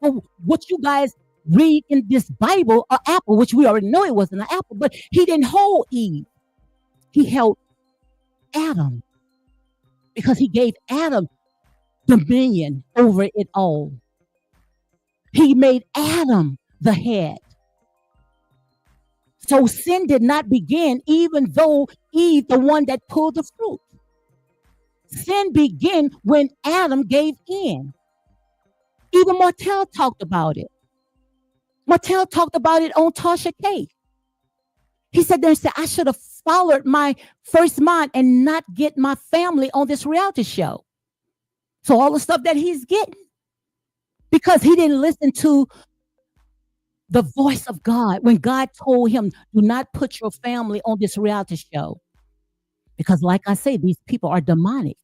for what you guys read in this Bible, an apple, which we already know it wasn't an apple, but he didn't hold Eve. He held Adam because he gave Adam dominion over it all. He made Adam the head. So sin did not begin, even though Eve, the one that pulled the fruit. Sin began when Adam gave in. Even Martell talked about it. Martell talked about it on Tasha K. He said, I should have followed my first mind and not get my family on this reality show. So all the stuff that he's getting, because he didn't listen to the voice of God when God told him, do not put your family on this reality show. Because like I say, these people are demonic.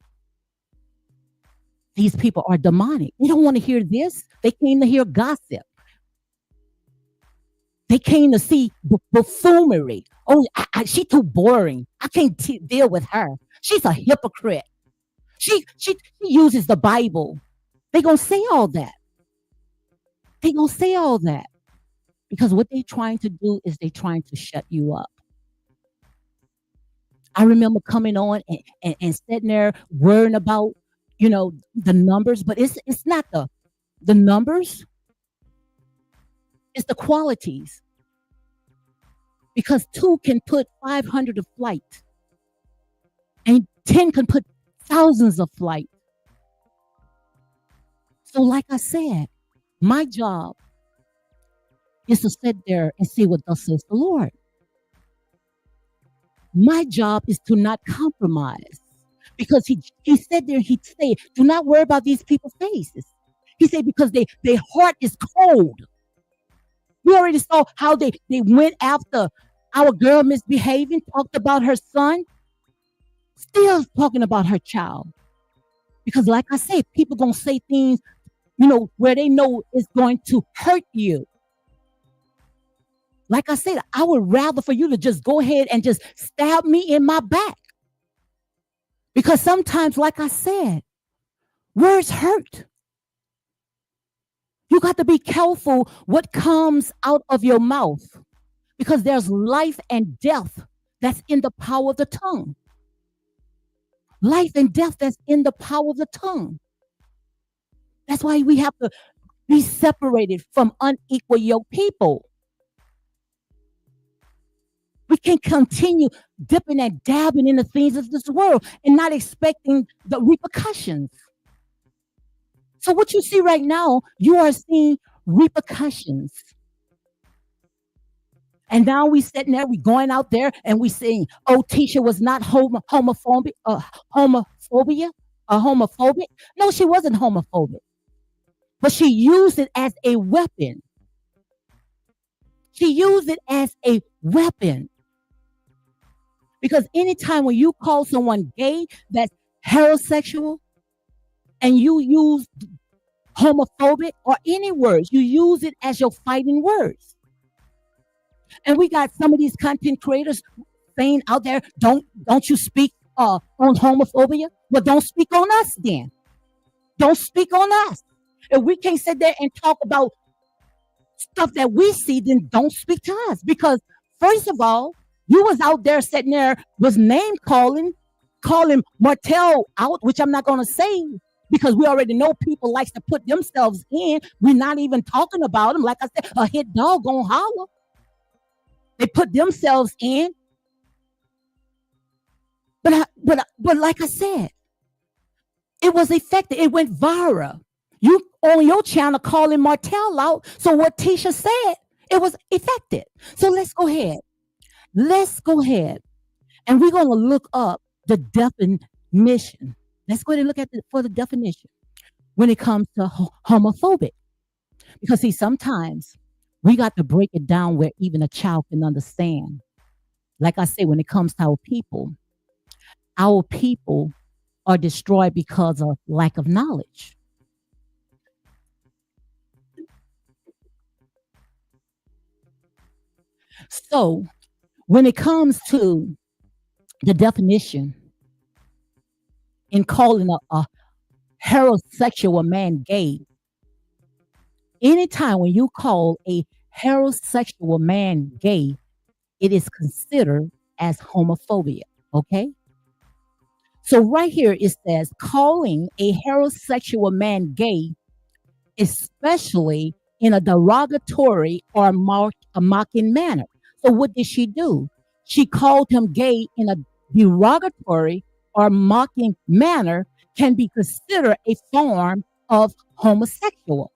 These people are demonic. They don't want to hear this. They came to hear gossip. They came to see buffoonery. Oh, she's too boring. I can't deal with her. She's a hypocrite. She uses the Bible. They're going to say all that. They're going to say all that. Because what they're trying to do is they're trying to shut you up. I remember coming on and sitting there worrying about, the numbers, but it's not the numbers. It's the qualities. Because 2 can put 500 of flight. And 10 can put thousands of flight. So like I said, my job is to sit there and see what thus says the Lord. My job is to not compromise. Because he said there, he'd say, do not worry about these people's faces. He said, because their heart is cold. We already saw how they went after our girl misbehaving, talked about her son, still talking about her child. Because like I said, people going to say things, where they know it's going to hurt you. Like I said, I would rather for you to just go ahead and just stab me in my back. Because sometimes, like I said, words hurt. You got to be careful what comes out of your mouth. Because there's life and death that's in the power of the tongue. Life and death that's in the power of the tongue. That's why we have to be separated from unequal yoke people. We can't continue dipping and dabbing in the things of this world and not expecting the repercussions. So what you see right now, you are seeing repercussions. And now we sitting there, we going out there and we saying, oh, Tisha was not homophobic. No, she wasn't homophobic. But she used it as a weapon. She used it as a weapon. Because anytime when you call someone gay that's heterosexual and you use homophobic or any words, you use it as your fighting words. And we got some of these content creators saying out there, don't you speak on homophobia? Well, don't speak on us then. Don't speak on us. If we can't sit there and talk about stuff that we see, then don't speak to us. Because first of all, you was out there sitting there, was name calling Martell out, which I'm not going to say because we already know people likes to put themselves in. We're not even talking about them. Like I said, a hit dog gonna holler. They put themselves in. But like I said, it was effective. It went viral. You on your channel calling Martell out. So what Tisha said, It was affected. So let's go ahead. Let's go ahead and we're going to look up the definition. Let's go ahead and look at for the definition when it comes to homophobic. Because see, sometimes we got to break it down where even a child can understand. Like I say, when it comes to our people are destroyed because of lack of knowledge. So when it comes to the definition in calling a heterosexual man gay, anytime when you call a heterosexual man gay, it is considered as homophobia. Okay. So right here it says calling a heterosexual man gay, especially in a derogatory or a mocking manner. So what did she do? She called him gay in a derogatory or mocking manner can be considered a form of homophobia.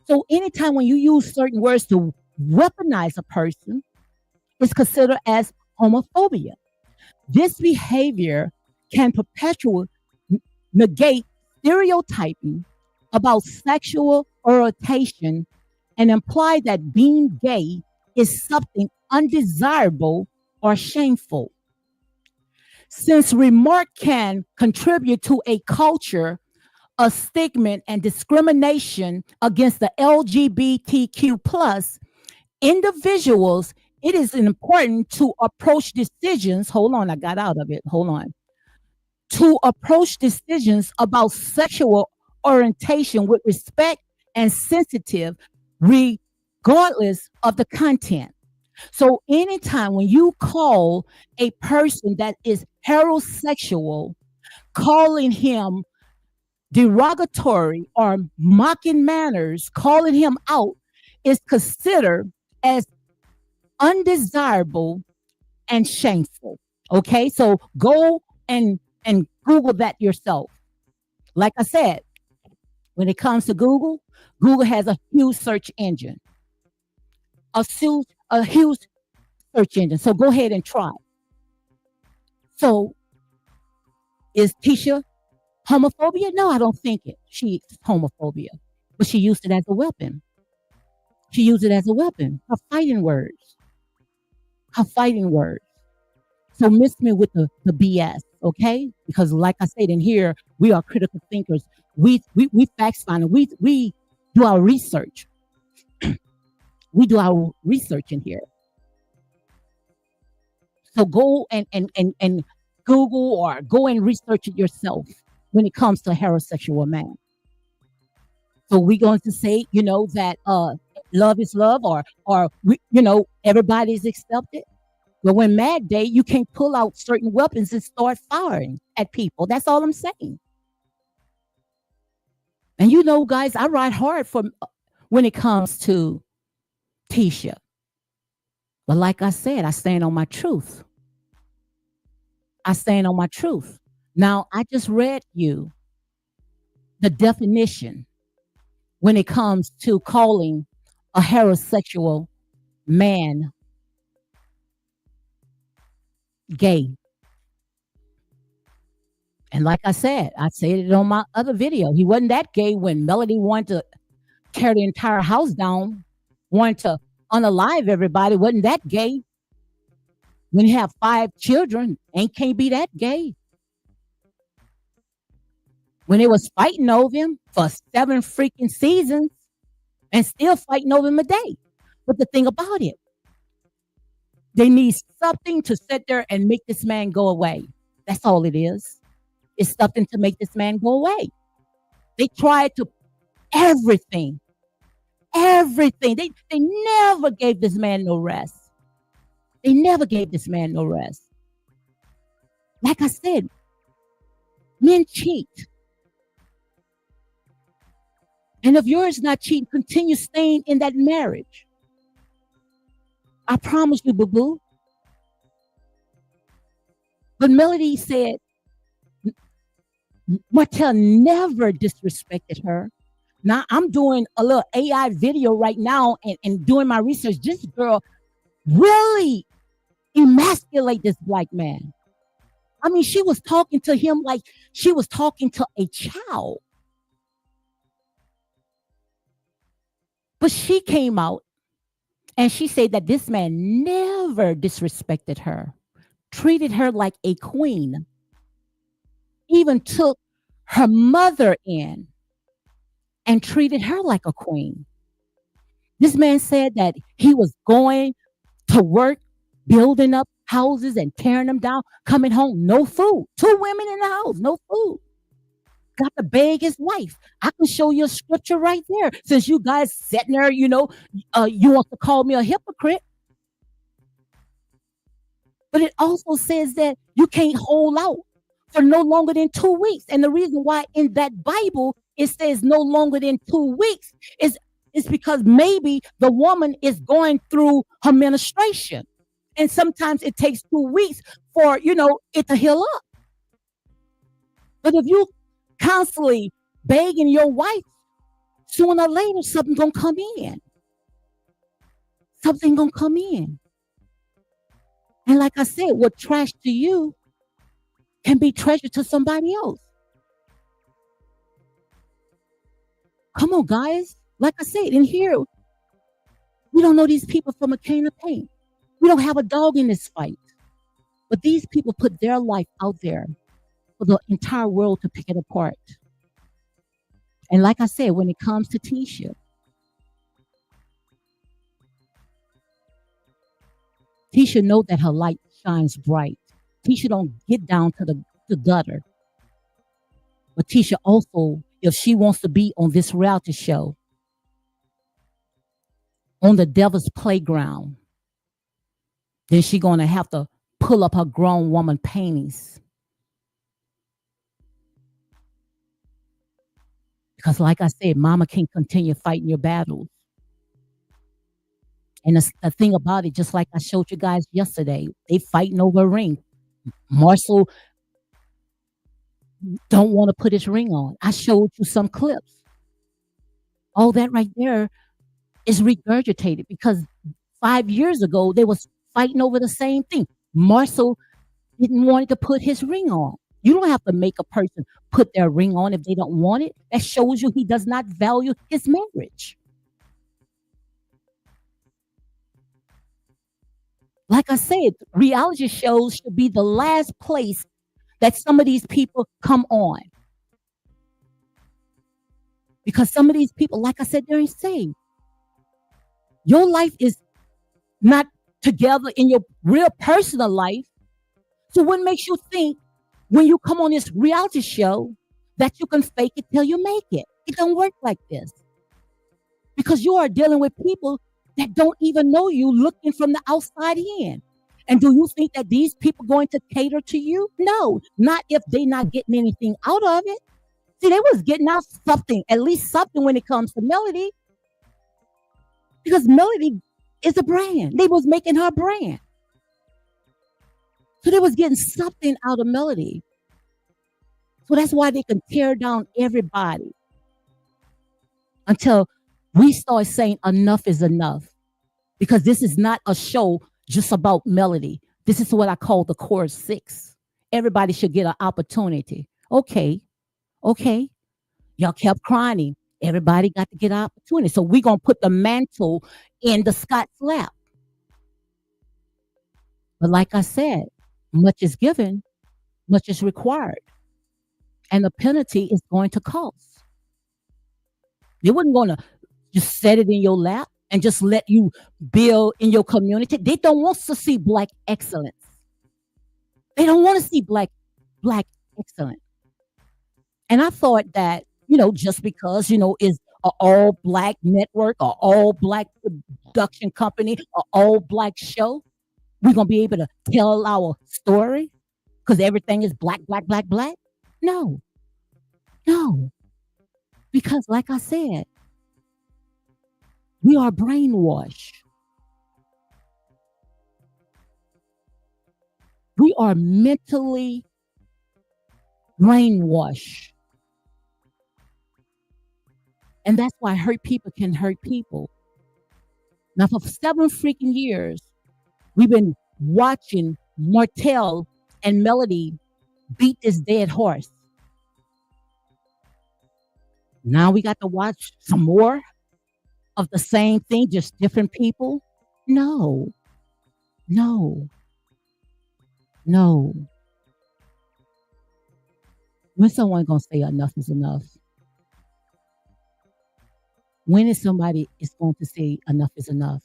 So anytime when you use certain words to weaponize a person, it's considered as homophobia. This behavior can perpetually negate stereotyping about sexual orientation and imply that being gay is something undesirable or shameful. Since remark can contribute to a culture of stigma and discrimination against the LGBTQ plus individuals, it is important to approach decisions. Hold on, I got out of it. Hold on. To approach decisions about sexual orientation with respect and sensitive, regardless of the content. So, anytime when you call a person that is heterosexual, calling him derogatory or mocking manners, calling him out, is considered as undesirable and shameful. Okay, so go and Google that yourself. Like I said, when it comes to Google, Google has a huge search engine, a huge search engine. So go ahead and try. So is Tisha homophobia? No, I don't think it. She's homophobia, but she used it as a weapon. She used it as a weapon. Her fighting words. Her fighting words. So miss me with the BS, okay? Because like I said in here, we are critical thinkers. We fact find. We do our research. We do our research in here. So go and Google or go and research it yourself when it comes to heterosexual man. So we're going to say, that love is love, or everybody's accepted. But when Mad Day, you can't pull out certain weapons and start firing at people. That's all I'm saying. And guys, I ride hard for when it comes to Tisha. But like I said, I stand on my truth. I stand on my truth. Now, I just read you the definition when it comes to calling a heterosexual man gay. And like I said it on my other video. He wasn't that gay when Melody wanted to tear the entire house down, wanted to unalive everybody. Wasn't that gay? When you have 5 children, can't be that gay. When they was fighting over him for 7 freaking seasons and still fighting over him a day. But the thing about it, they need something to sit there and make this man go away. That's all it is. It's something to make this man go away. They tried to everything. Everything. They never gave this man no rest. They never gave this man no rest. Like I said, men cheat. And if yours not cheating, continue staying in that marriage. I promise you, boo-boo. But Melody said Martell never disrespected her. Now I'm doing a little AI video right now and doing my research. This girl really emasculate this black man. I mean, she was talking to him like she was talking to a child. But she came out and she said that this man never disrespected her, treated her like a queen, even took her mother in and treated her like a queen. This man said that he was going to work, building up houses and tearing them down, coming home, no food. Two women in the house, no food. Got to beg his wife. I can show you a scripture right there. Since you guys sitting there, you want to call me a hypocrite. But it also says that you can't hold out for no longer than 2 weeks. And the reason why in that Bible it says no longer than 2 weeks is because maybe the woman is going through her menstruation. And sometimes it takes 2 weeks for, it to heal up. But if you constantly begging your wife, sooner or later something's gonna come in. Something gonna come in. And like I said, what trash to you can be treasure to somebody else. Come on, guys. Like I said, in here, we don't know these people from a can of paint. We don't have a dog in this fight. But these people put their life out there for the entire world to pick it apart. And like I said, when it comes to Tisha know that her light shines bright. Tisha don't get down to the gutter. But Tisha also, if she wants to be on this reality show, on the devil's playground, then she's going to have to pull up her grown woman panties. Because like I said, mama can't continue fighting your battles. And the thing about it, just like I showed you guys yesterday, they fighting over a ring. Marcel don't want to put his ring on. I showed you some clips. All that right there is regurgitated because 5 years ago, they was fighting over the same thing. Marcel didn't want to put his ring on. You don't have to make a person put their ring on if they don't want it. That shows you he does not value his marriage. Like I said, reality shows should be the last place that some of these people come on. Because some of these people, like I said, they're insane. Your life is not together in your real personal life. So what makes you think when you come on this reality show that you can fake it till you make it? It don't work like this. Because you are dealing with people that don't even know you looking from the outside in. And do you think that these people going to cater to you? No, not if they not getting anything out of it. See, they was getting out something, at least something when it comes to Melody. Because Melody is a brand. They was making her brand. So they was getting something out of Melody. So that's why they can tear down everybody until we start saying enough is enough. Because this is not a show just about Melody. This is what I call the core six. Everybody should get an opportunity. Okay. Y'all kept crying. Everybody got to get an opportunity. So we're going to put the mantle in the Scott's lap. But like I said, much is given, much is required. And the penalty is going to cost. They wasn't going to just set it in your lap and just let you build in your community. They don't want to see black excellence. They don't want to see black excellence. And I thought that, just because, is an all black network or all black production company or all black show, we're going to be able to tell our story because everything is black. No. Because like I said, we are brainwashed. We are mentally brainwashed. And that's why hurt people can hurt people. Now, for 7 freaking years, we've been watching Martell and Melody beat this dead horse. Now we got to watch some more of the same thing, just different people. No, no, no. When someone gonna say enough is enough? When is somebody is going to say enough is enough?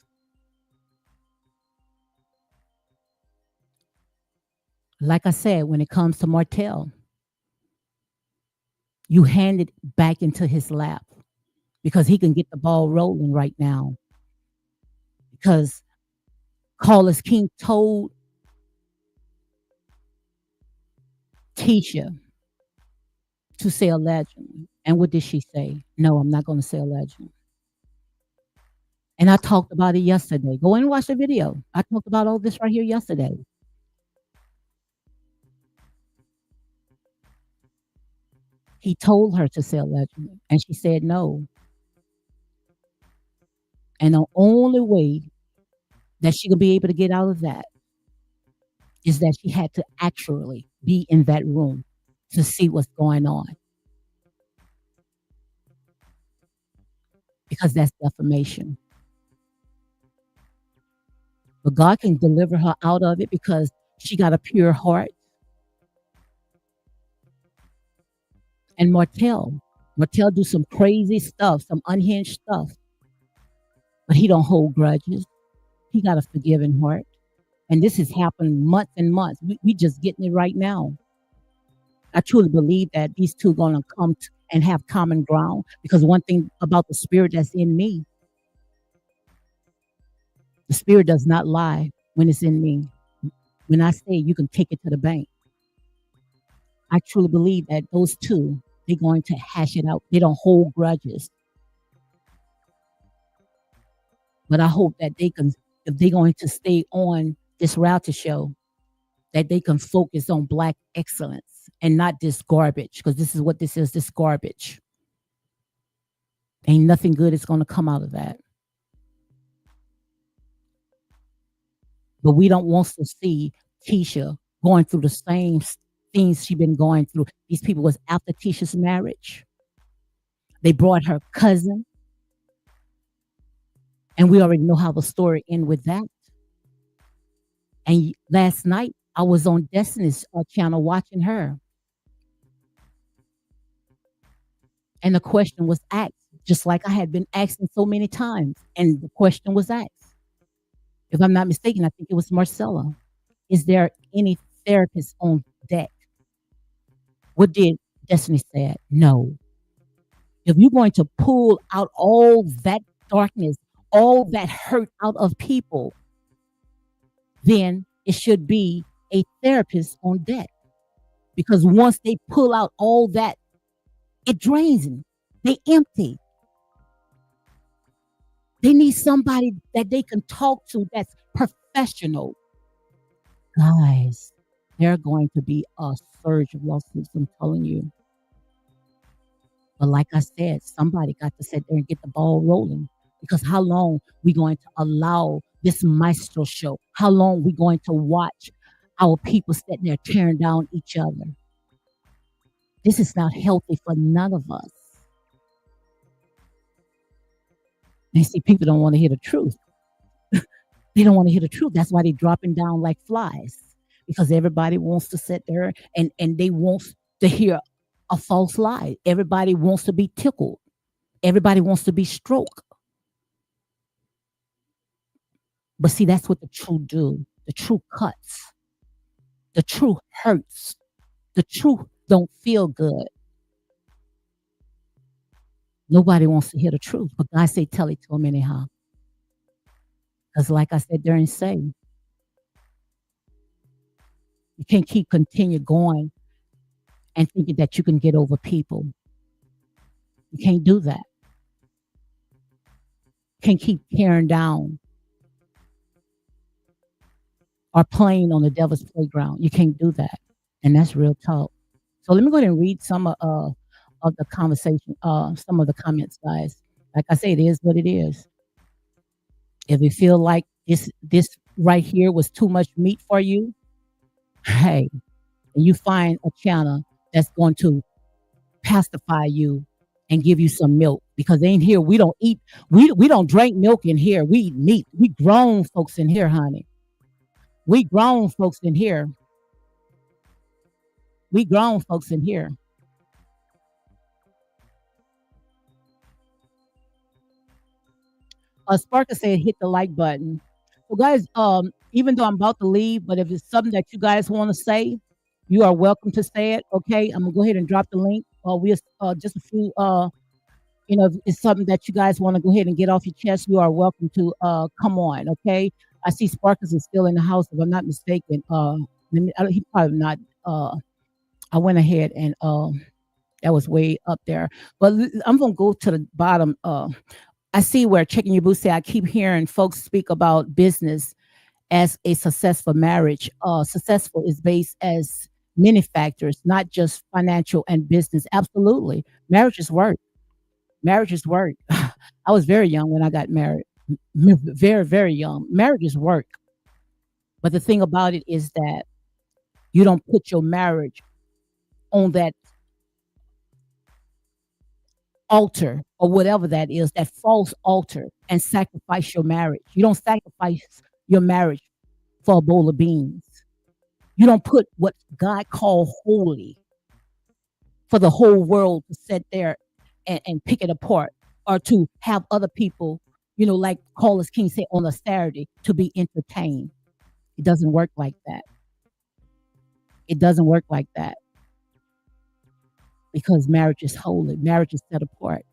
Like I said, when it comes to Martell, you hand it back into his lap because he can get the ball rolling right now. Because Carlos King told Tisha to say allegedly. And what did she say? No, I'm not going to say allegedly. And I talked about it yesterday. Go and watch the video. I talked about all this right here yesterday. He told her to say allegedly, and she said no. And the only way that she could be able to get out of that is that she had to actually be in that room to see what's going on, because that's defamation. But God can deliver her out of it because she got a pure heart. And Martell do some crazy stuff, some unhinged stuff, but he don't hold grudges. He got a forgiving heart. And this has happened months and months. We just getting it right now. I truly believe that these two are going to come and have common ground, because one thing about the spirit that's in me, the spirit does not lie when it's in me. When I say you can take it to the bank, I truly believe that those two, they're going to hash it out. They don't hold grudges. But I hope that they can, if they're going to stay on this reality show, that they can focus on Black excellence and not this garbage, because this is what this is, this garbage. Ain't nothing good is going to come out of that. But we don't want to see Tisha going through the same things she's been going through. These people was after Tisha's marriage. They brought her cousin. And we already know how the story ended with that. And last night, I was on Destiny's channel watching her. And the question was asked, just like I had been asking so many times. And the question was asked. If I'm not mistaken, I think it was Marcella. Is there any therapist on deck? What did Destiny say? No. If you're going to pull out all that darkness, all that hurt out of people, then it should be a therapist on deck. Because once they pull out all that, it drains them. They empty. They need somebody that they can talk to that's professional. Guys, there are going to be a surge of lawsuits, I'm telling you. But like I said, somebody got to sit there and get the ball rolling. Because how long we going to allow this maestro show? How long we going to watch our people sitting there tearing down each other? This is not healthy for none of us. And see, people don't want to hear the truth. They don't want to hear the truth. That's why they're dropping down like flies. Because everybody wants to sit there and they want to hear a false lie. Everybody wants to be tickled. Everybody wants to be stroked. But see, that's what the truth do. The truth cuts. The truth hurts. The truth don't feel good. Nobody wants to hear the truth. But God say, tell it to them anyhow. Because like I said during say, you can't continue going and thinking that you can get over people. You can't do that. You can't keep tearing down or playing on the devil's playground. You can't do that. And that's real talk. So let me go ahead and read some of of the conversation, some of the comments, guys. Like I said, it is what it is. If you feel like this right here was too much meat for you, hey, and you find a channel that's going to pacify you and give you some milk, because in here we don't eat, we don't drink milk in here. We eat meat. We grown folks in here, honey. We grown folks in here. We grown folks in here. Sparker said hit the like button. So guys, even though I'm about to leave, but if it's something that you guys want to say, you are welcome to say it. Okay, I'm gonna go ahead and drop the link. We just a few if it's something that you guys want to go ahead and get off your chest, you are welcome to come on. Okay, I see Sparkles is still in the house, if I'm not mistaken. He probably not. I went ahead and that was way up there, but I'm gonna go to the bottom. I see where checking your boots say I keep hearing folks speak about business as a successful marriage. Successful is based as many factors, not just financial and business. Absolutely, marriage is work. Marriage is work. I was very young when I got married. Very, very young. Marriage is work. But the thing about it is that you don't put your marriage on that altar or whatever that is, that false altar, and sacrifice your marriage. You don't sacrifice your marriage for a bowl of beans. You don't put what God called holy for the whole world to sit there and pick it apart, or to have other people, like Carlos King said, on a Saturday to be entertained. It doesn't work like that. It doesn't work like that, because marriage is holy. Marriage is set apart.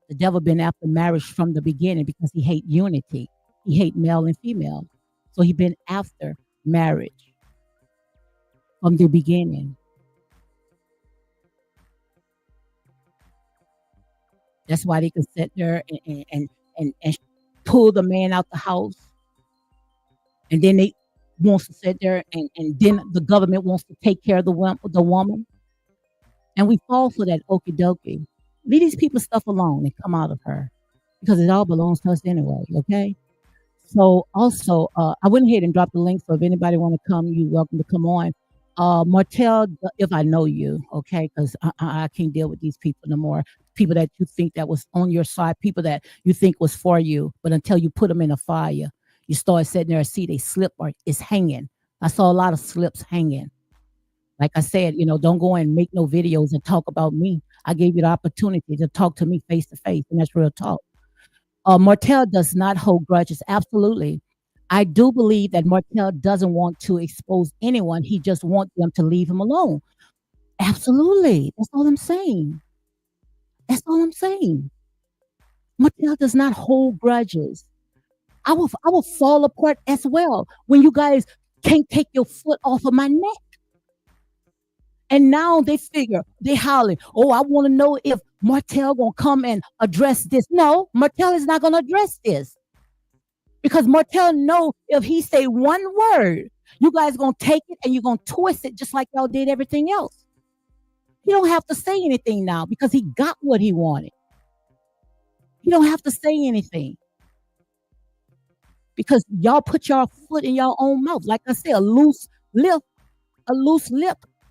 The devil been after marriage from the beginning because he hate unity. He hate male and female. So he been after marriage from the beginning. That's why they can sit there and pull the man out the house, and then they wants to sit there, and then the government wants to take care of the woman, and we fall for that okie dokie. Leave these people stuff alone and come out of her, because it all belongs to us anyway. Okay. So also, I went ahead and dropped the link. So if anybody want to come, you're welcome to come on. Martell, if I know you, okay, because I can't deal with these people no more. People that you think that was on your side, people that you think was for you, but until you put them in a fire, you start sitting there and see they slip or it's hanging. I saw a lot of slips hanging. Like I said, don't go and make no videos and talk about me. I gave you the opportunity to talk to me face to face, and that's real talk. Martell does not hold grudges. Absolutely. I do believe that Martell doesn't want to expose anyone. He just wants them to leave him alone. Absolutely. That's all I'm saying. That's all I'm saying. Martell does not hold grudges. I will fall apart as well when you guys can't take your foot off of my neck. And now they figure, they hollering, oh, I want to know if Martell gonna come and address this. No, Martell is not gonna address this, because Martell know if he say one word, you guys gonna take it and you're gonna twist it just like y'all did everything else. He don't have to say anything now because he got what he wanted. He don't have to say anything because y'all put your foot in your own mouth. Like I said, a loose lip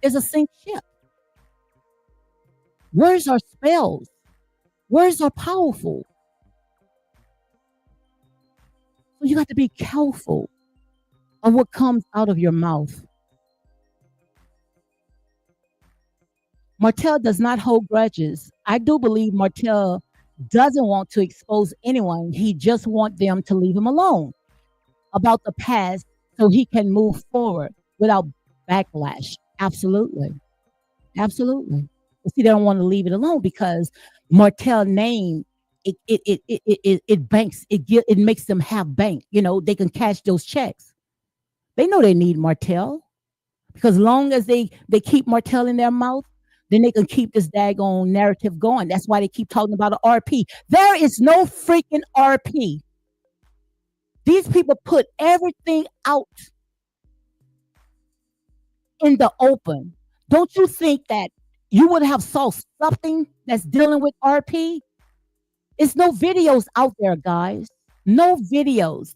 is a sink ship. Words are spells. Words are powerful. So you got to be careful of what comes out of your mouth. Martell does not hold grudges. I do believe Martell doesn't want to expose anyone. He just wants them to leave him alone about the past so he can move forward without backlash. Absolutely. Absolutely. But see, they don't want to leave it alone because Martell name, it banks, it makes them have bank. They can cash those checks. They know they need Martell, because long as they keep Martell in their mouth, then they can keep this daggone narrative going. That's why they keep talking about an RP. There is no freaking RP. These people put everything out in the open. Don't you think that you would have saw something that's dealing with RP. It's no videos out there, guys. No videos.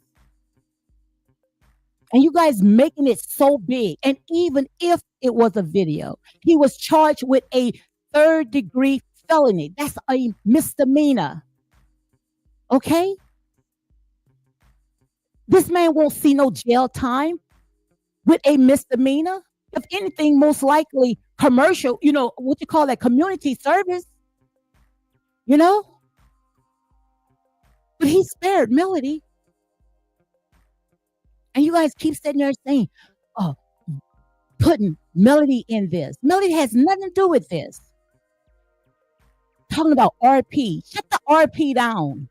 And you guys making it so big. And even if it was a video, he was charged with a third-degree felony. That's a misdemeanor. Okay? This man won't see no jail time with a misdemeanor. If anything, most likely commercial, what you call that, community service, you know? But he spared Melody. And you guys keep sitting there saying, oh, putting Melody in this. Melody has nothing to do with this. Talking about RP. Shut the RP down.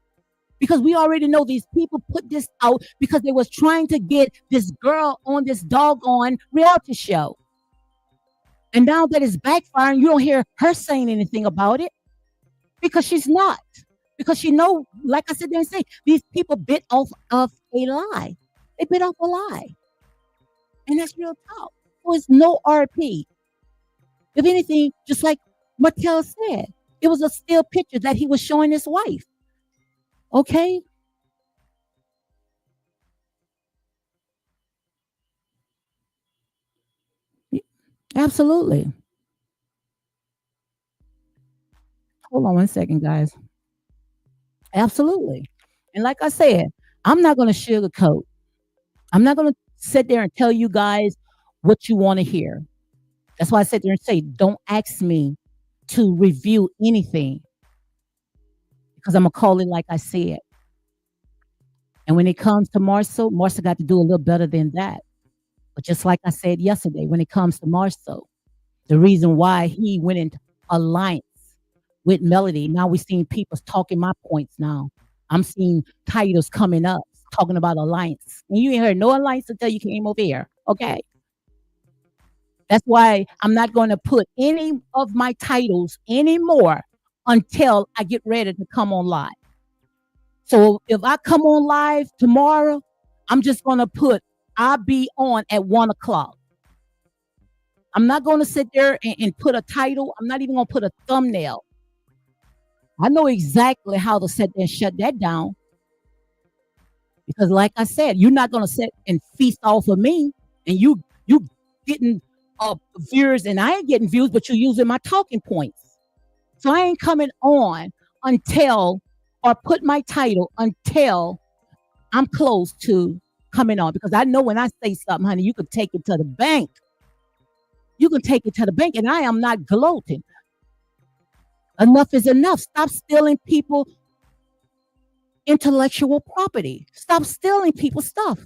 Because we already know these people put this out because they was trying to get this girl on this doggone reality show. And now that it's backfiring, you don't hear her saying anything about it because she's not. Because she know, like I said there and say, these people bit off of a lie. They bit off a lie. And that's real talk. So it's no RP. If anything, just like Martell said, it was a still picture that he was showing his wife. Okay? Absolutely. Hold on one second, guys. Absolutely. And like I said, I'm not going to sugarcoat. I'm not going to sit there and tell you guys what you want to hear. That's why I sit there and say, don't ask me to review anything because I'm going to call it like I said. And when it comes to Marcel got to do a little better than that. But just like I said yesterday, when it comes to Marcel, the reason why he went into alliance with Melody, now we're seeing people talking my points now. I'm seeing titles coming up talking about alliance. And you ain't heard no alliance until you came over here. Okay. That's why I'm not going to put any of my titles anymore until I get ready to come on live. So if I come on live tomorrow, I'm just going to put, I'll be on at 1:00. I'm not going to sit there and put a title. I'm not even going to put a thumbnail. I know exactly how to sit there and shut that down. Because like I said, you're not going to sit and feast off of me. And you getting viewers and I ain't getting views, but you're using my talking points. So I ain't coming on until, or put my title until I'm close to coming on. Because I know when I say something, honey, you can take it to the bank. You can take it to the bank. And I am not gloating. Enough is enough. Stop stealing people intellectual property. Stop stealing people's stuff.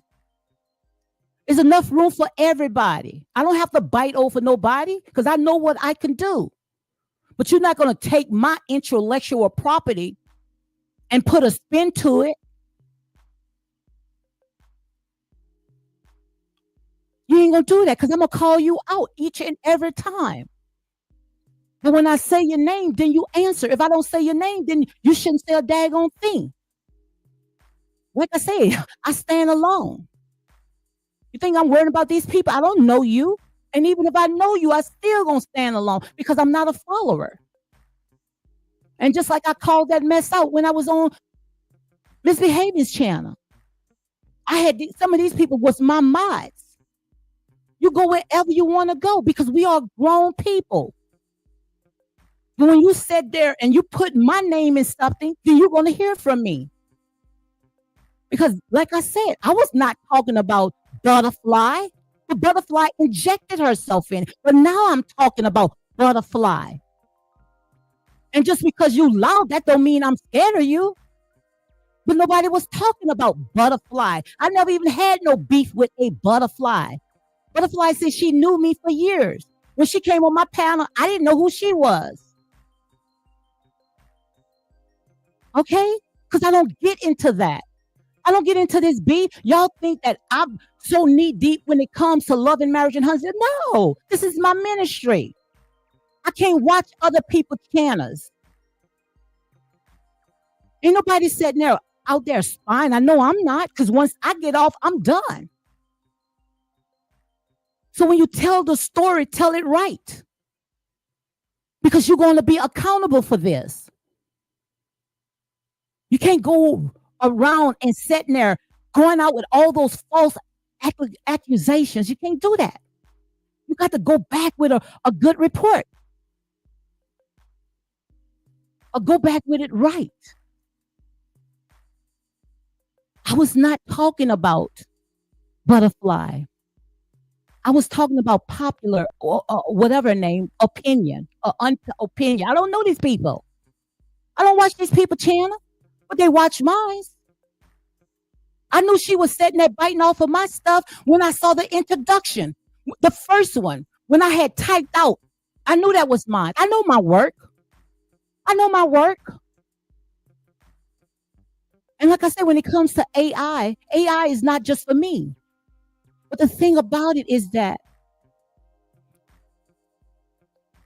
There's enough room for everybody. I don't have to bite over nobody because I know what I can do. But you're not going to take my intellectual property and put a spin to it. You ain't going to do that because I'm going to call you out each and every time. But when I say your name, then you answer. If I don't say your name, then you shouldn't say a daggone thing. Like I say, I stand alone. You think I'm worried about these people? I don't know you. And even if I know you, I still gonna stand alone because I'm not a follower. And just like I called that mess out when I was on Misbehavior's channel. I had some of these people was my mods. You go wherever you want to go because we are grown people. But when you sit there and you put my name in something, then you're going to hear from me. Because like I said, I was not talking about Butterfly. The Butterfly injected herself in. But now I'm talking about Butterfly. And just because you loud, that don't mean I'm scared of you. But nobody was talking about Butterfly. I never even had no beef with a Butterfly. Butterfly said she knew me for years. When she came on my panel, I didn't know who she was. Okay? Because I don't get into that. I don't get into this beef. Y'all think that I'm so knee deep when it comes to love and marriage and husband. No, this is my ministry. I can't watch other people's channels. Ain't nobody sitting there out there spying. I know I'm not, because once I get off, I'm done. So when you tell the story, tell it right. because you're going to be accountable for this. You can't go around and sitting there going out with all those false accusations. You can't do that. You got to go back with a good report or go back with it right. I was not talking about butterfly. I was talking about popular or whatever name opinion or opinion. I don't know these people. I don't watch these people channel, but they watch mine. I knew she was sitting there biting off of my stuff when I saw the introduction, the first one, when I had typed out. I knew that was mine. I know my work. I know my work. And like I said, when it comes to AI is not just for me. But the thing about it is that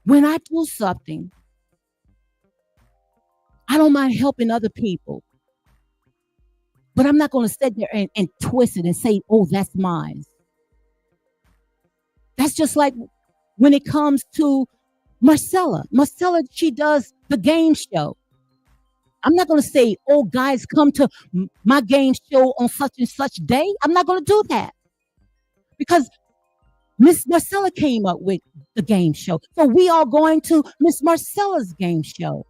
when I do something, I don't mind helping other people. But I'm not going to sit there and twist it and say, oh, that's mine. That's just like when it comes to Marcella. Marcella, she does the game show. I'm not going to say, oh, guys, come to my game show on such and such day. I'm not going to do that. Because Miss Marcella came up with the game show. So we are going to Miss Marcella's game show.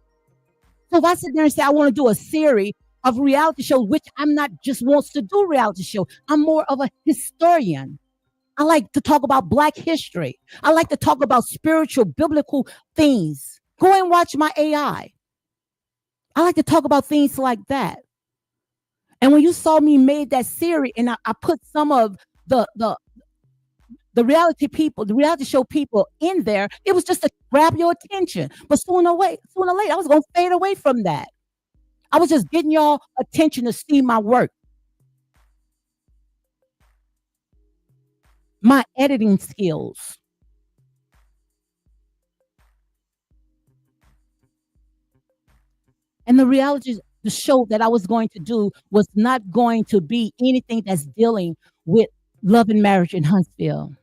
So if I sit there and say I want to do a series of reality shows, which I'm not just wants to do reality show, I'm more of a historian. I like to talk about Black history. I like to talk about spiritual, biblical things. Go and watch my AI. I like to talk about things like that. And when you saw me made that series and I put some of the reality people, the reality show people in there, it was just to grab your attention. But sooner or later, I was going to fade away from that. I was just getting y'all attention to see my work. My editing skills. And the show that I was going to do was not going to be anything that's dealing with love and marriage in Huntsville.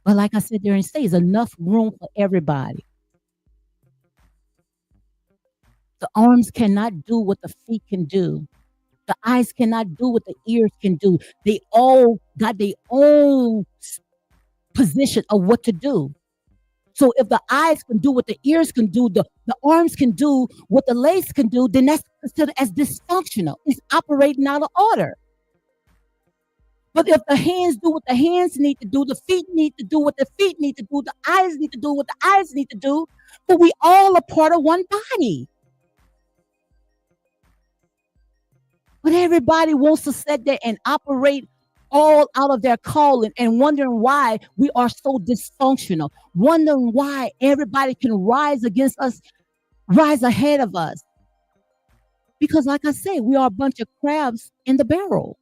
But like I said there in States, enough room for everybody. The arms cannot do what the feet can do. The eyes cannot do what the ears can do. They all got their own position of what to do. So if the eyes can do what the ears can do, the arms can do what the legs can do, then that's considered as dysfunctional. It's operating out of order. But if the hands do what the hands need to do, the feet need to do what the feet need to do, the eyes need to do what the eyes need to do, but we all are part of one body. But everybody wants to sit there and operate all out of their calling and wondering why we are so dysfunctional, wondering why everybody can rise against us, rise ahead of us. Because like I say, we are a bunch of crabs in the barrel.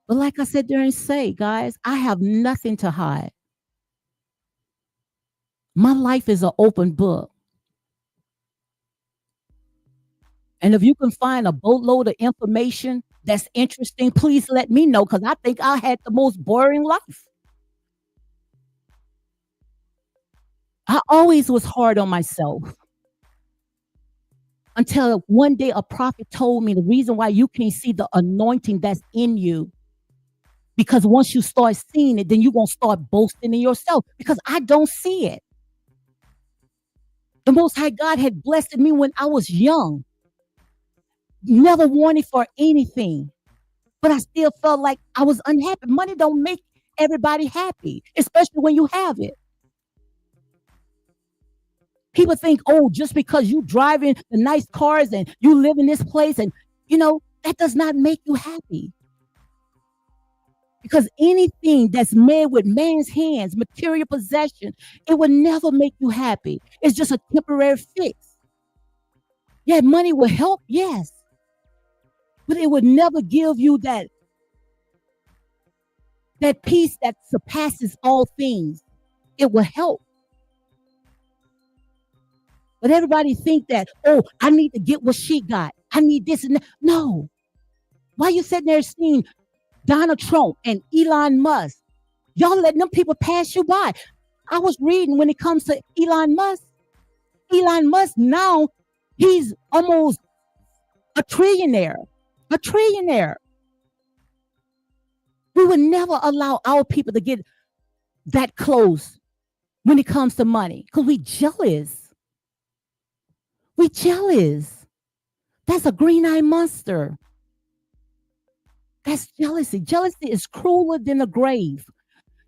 But like I said there and say, guys, I have nothing to hide. My life is an open book. And if you can find a boatload of information that's interesting, please let me know, because I think I had the most boring life. I always was hard on myself. Until one day a prophet told me the reason why you can't see the anointing that's in you, because once you start seeing it, then you're going to start boasting in yourself, because I don't see it. The Most High God had blessed me when I was young. Never wanted for anything, but I still felt like I was unhappy. Money don't make everybody happy, especially when you have it. People think, oh, just because you driving the nice cars and you live in this place and, that does not make you happy. Because anything that's made with man's hands, material possession, it will never make you happy. It's just a temporary fix. Yeah, money will help, yes. But it would never give you that peace that surpasses all things. It will help. But everybody think that, oh, I need to get what she got. I need this and that. No. Why you sitting there seeing Donald Trump and Elon Musk. Y'all letting them people pass you by. I was reading when it comes to Elon Musk. Elon Musk now, he's almost a trillionaire. A trillionaire. We would never allow our people to get that close when it comes to money because we jealous. We jealous. That's a green-eyed monster. That's jealousy. Jealousy is crueler than the grave.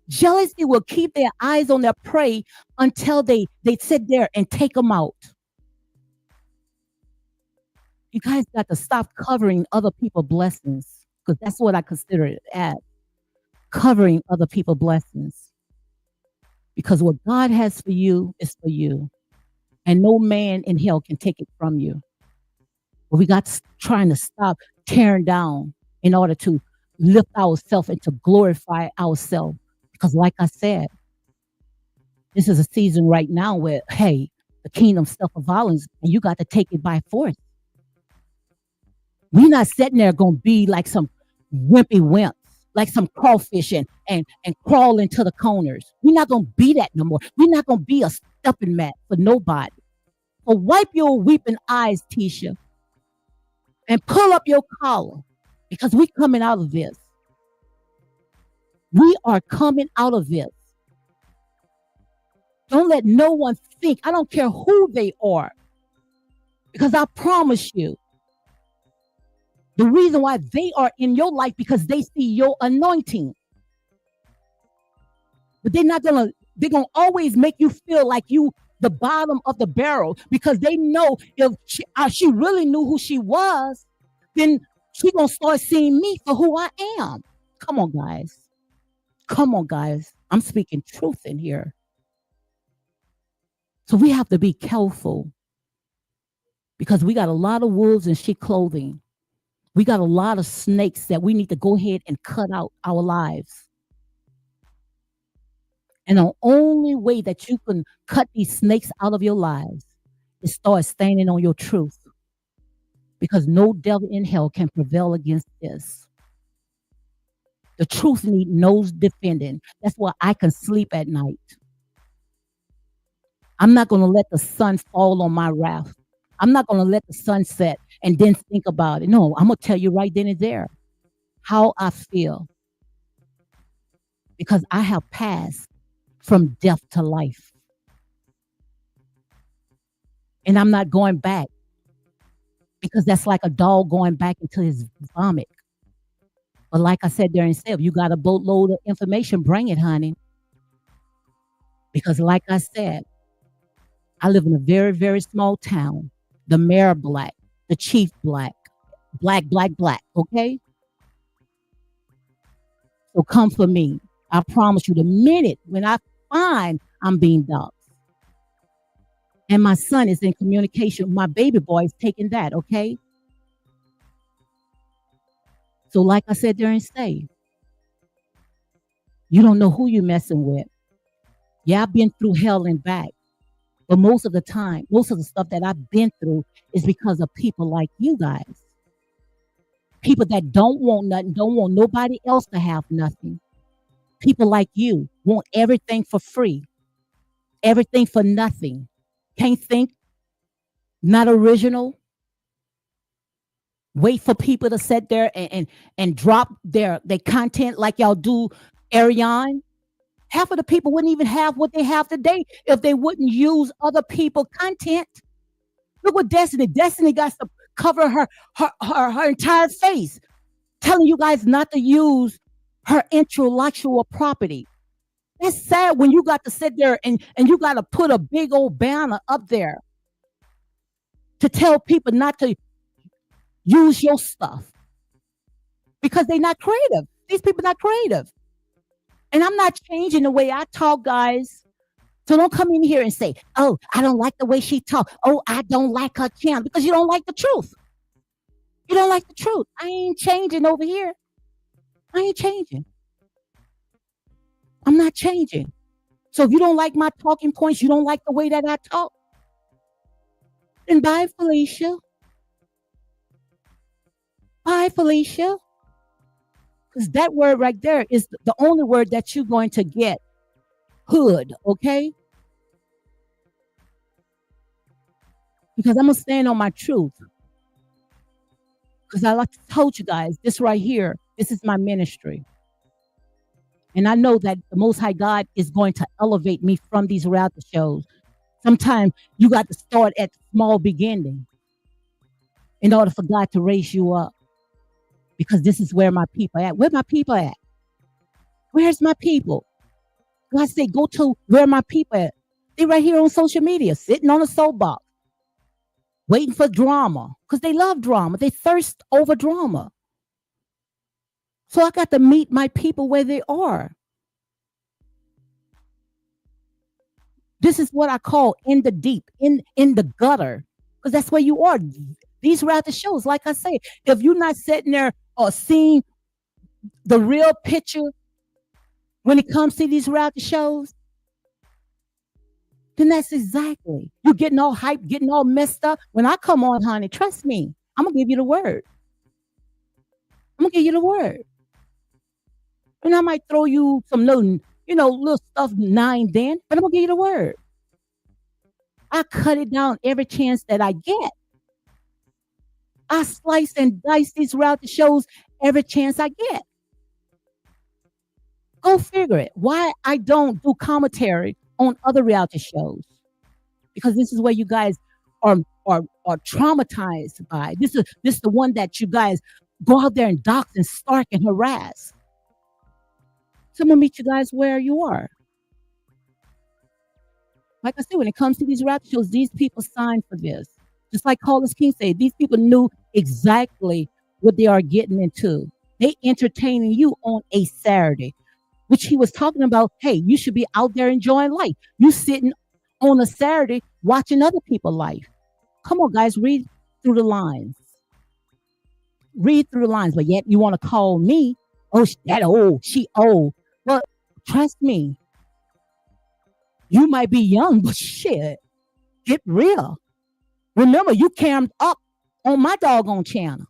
Jealousy will keep their eyes on their prey until they sit there and take them out. You guys got to stop covering other people's blessings because that's what I consider it as, covering other people's blessings. Because what God has for you is for you, and no man in hell can take it from you. But we got trying to stop tearing down in order to lift ourselves and to glorify ourselves. Because like I said, this is a season right now where, hey, the kingdom suffer violence, and you got to take it by force. We're not sitting there going to be like some wimpy wimps, like some crawfish and crawl into the corners. We're not going to be that no more. We're not going to be a stepping mat for nobody. So wipe your weeping eyes, Tisha, and pull up your collar because we're coming out of this. We are coming out of this. Don't let no one think, I don't care who they are, because I promise you, the reason why they are in your life because they see your anointing. But they're going to always make you feel like you the bottom of the barrel because they know if she really knew who she was, then she's going to start seeing me for who I am. Come on, guys. Come on, guys. I'm speaking truth in here. So we have to be careful because we got a lot of wolves in sheep clothing. We got a lot of snakes that we need to go ahead and cut out our lives. And the only way that you can cut these snakes out of your lives is start standing on your truth. Because no devil in hell can prevail against this. The truth needs no defending. That's why I can sleep at night. I'm not going to let the sun fall on my wrath. I'm not going to let the sun set and then think about it. No, I'm going to tell you right then and there how I feel. Because I have passed from death to life. And I'm not going back. Because that's like a dog going back into his vomit. But like I said during sale, you got a boatload of information, bring it, honey. Because like I said, I live in a very, very small town. The mayor black, the chief black, black, okay? So come for me. I promise you the minute when I find I'm being doxxed. And my son is in communication. My baby boy is taking that, okay? So like I said during stay, you don't know who you're messing with. Yeah, I've been through hell and back. But most of the time, most of the stuff that I've been through is because of people like you guys. People that don't want nothing, don't want nobody else to have nothing. People like you want everything for free, everything for nothing. Can't think, not original. Wait for people to sit there and drop their content like y'all do Ariane. Half of the people wouldn't even have what they have today if they wouldn't use other people's content. Look what Destiny. Destiny got to cover her entire face, telling you guys not to use her intellectual property. That's sad when you got to sit there and you got to put a big old banner up there to tell people not to use your stuff because they're not creative. These people are not creative. And I'm not changing the way I talk, guys. So don't come in here and say, oh, I don't like the way she talks. Oh, I don't like her channel because you don't like the truth. You don't like the truth. I ain't changing over here. I ain't changing. I'm not changing. So if you don't like my talking points, you don't like the way that I talk, then bye, Felicia. Bye, Felicia. Because that word right there is the only word that you're going to get. Hood, okay? Because I'm gonna stand on my truth. Because I like to told you guys, this right here, this is my ministry. And I know that the Most High God is going to elevate me from these reality shows. Sometimes you got to start at the small beginning in order for God to raise you up. Because this is where my people at. Where my people at? Where's my people? God said, go to where my people at. They right here on social media, sitting on a soapbox, waiting for drama. Because they love drama. They thirst over drama. So I got to meet my people where they are. This is what I call in the deep, in the gutter, because that's where you are. These reality shows, like I say, if you're not sitting there or seeing the real picture when it comes to these reality shows, then that's exactly you're getting all hyped, getting all messed up. When I come on, honey, trust me, I'm gonna give you the word. I'm gonna give you the word, and I might throw you some little, little stuff now and then, but I'm gonna give you the word. I cut it down every chance that I get. I slice and dice these reality shows every chance I get. Go figure it. Why I don't do commentary on other reality shows? Because this is where you guys are are traumatized by. This is the one that you guys go out there and dox and stalk and harass. So I'm gonna meet you guys where you are. Like I said, when it comes to these rap shows, these people signed for this. Just like Carlos King said, these people knew exactly what they are getting into. They entertaining you on a Saturday, which he was talking about. Hey, you should be out there enjoying life. You sitting on a Saturday watching other people life. Come on, guys, read through the lines. Read through the lines, but yet you want to call me, oh, that old, she old. Well, trust me, you might be young, but shit, get real. Remember, you camed up on my doggone channel.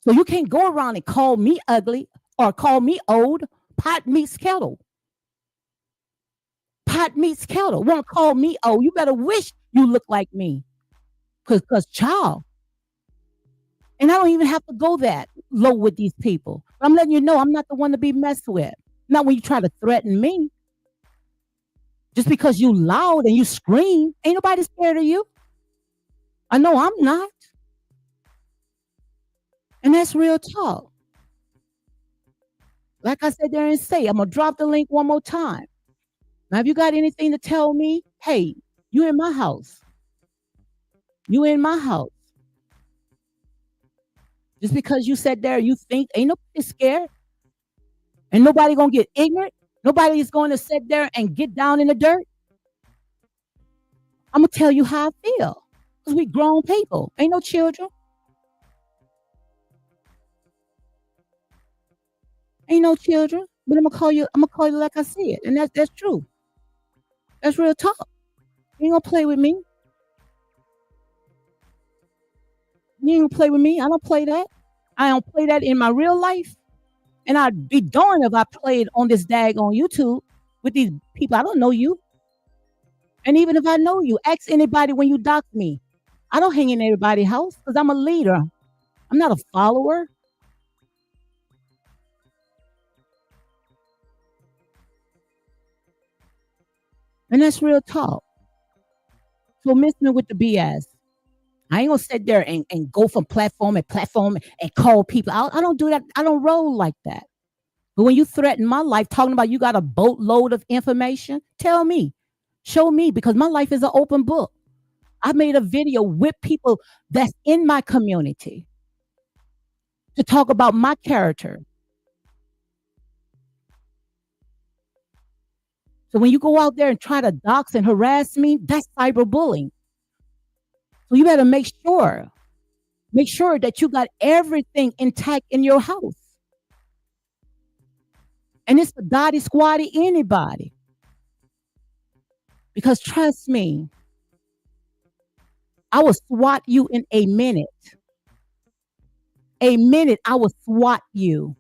So you can't go around and call me ugly or call me old. Pot meets kettle. Pot meets kettle. Won't call me old. You better wish you look like me. Because child. And I don't even have to go that low with these people. But I'm letting you know I'm not the one to be messed with. Not when you try to threaten me. Just because you loud and you scream, ain't nobody scared of you. I know I'm not. And that's real talk. Like I said there and say, I'm going to drop the link one more time. Now, if you got anything to tell me, hey, you in my house. You in my house. Just because you sat there, you think ain't nobody scared. And nobody going to get ignorant. Nobody is going to sit there and get down in the dirt. I'm going to tell you how I feel. Because we grown people. Ain't no children. Ain't no children. But I'm gonna call you like I said. And that's true. That's real talk. You ain't gonna play with me. You ain't gonna play with me. I don't play that. I don't play that in my real life. And I'd be darned if I played on this dag on YouTube with these people. I don't know you. And even if I know you, ask anybody when you dox me. I don't hang in everybody's house because I'm a leader. I'm not a follower. And that's real talk. So miss me with the BS. I ain't gonna sit there and go from platform and platform and call people out. I don't do that. I don't roll like that. But when you threaten my life, talking about you got a boatload of information, tell me, show me, because my life is an open book. I made a video with people that's in my community to talk about my character. So when you go out there and try to dox and harass me, that's cyberbullying. So you better make sure that you got everything intact in your house. And it's the Dottie Squatty anybody. Because trust me, I will swat you in a minute. A minute, I will swat you.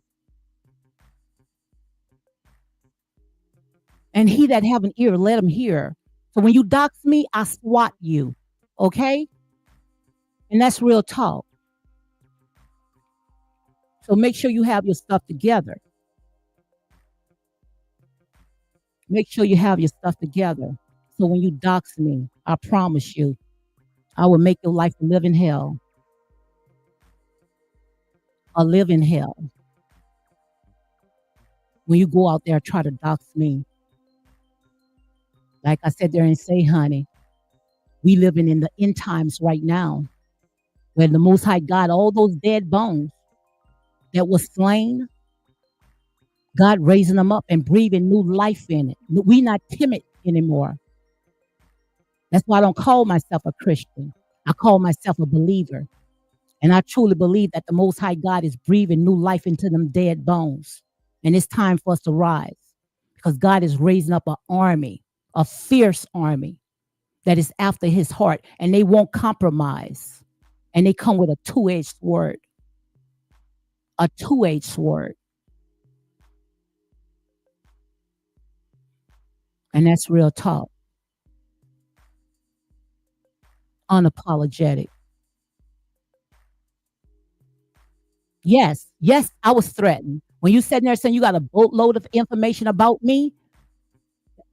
And he that have an ear, let him hear. So when you dox me, I swat you. Okay? And that's real talk. So make sure you have your stuff together. Make sure you have your stuff together. So when you dox me, I promise you, I will make your life a living hell. A living hell. When you go out there and try to dox me. Like I said there and say, honey, we living in the end times right now, where the Most High God, all those dead bones that was slain, God raising them up and breathing new life in it. We not timid anymore. That's why I don't call myself a Christian. I call myself a believer. And I truly believe that the Most High God is breathing new life into them dead bones. And it's time for us to rise because God is raising up an army, a fierce army that is after his heart, and they won't compromise. And they come with a two-edged sword. A two-edged sword. And that's real talk. Unapologetic. Yes, yes, I was threatened. When you sitting there saying you got a boatload of information about me,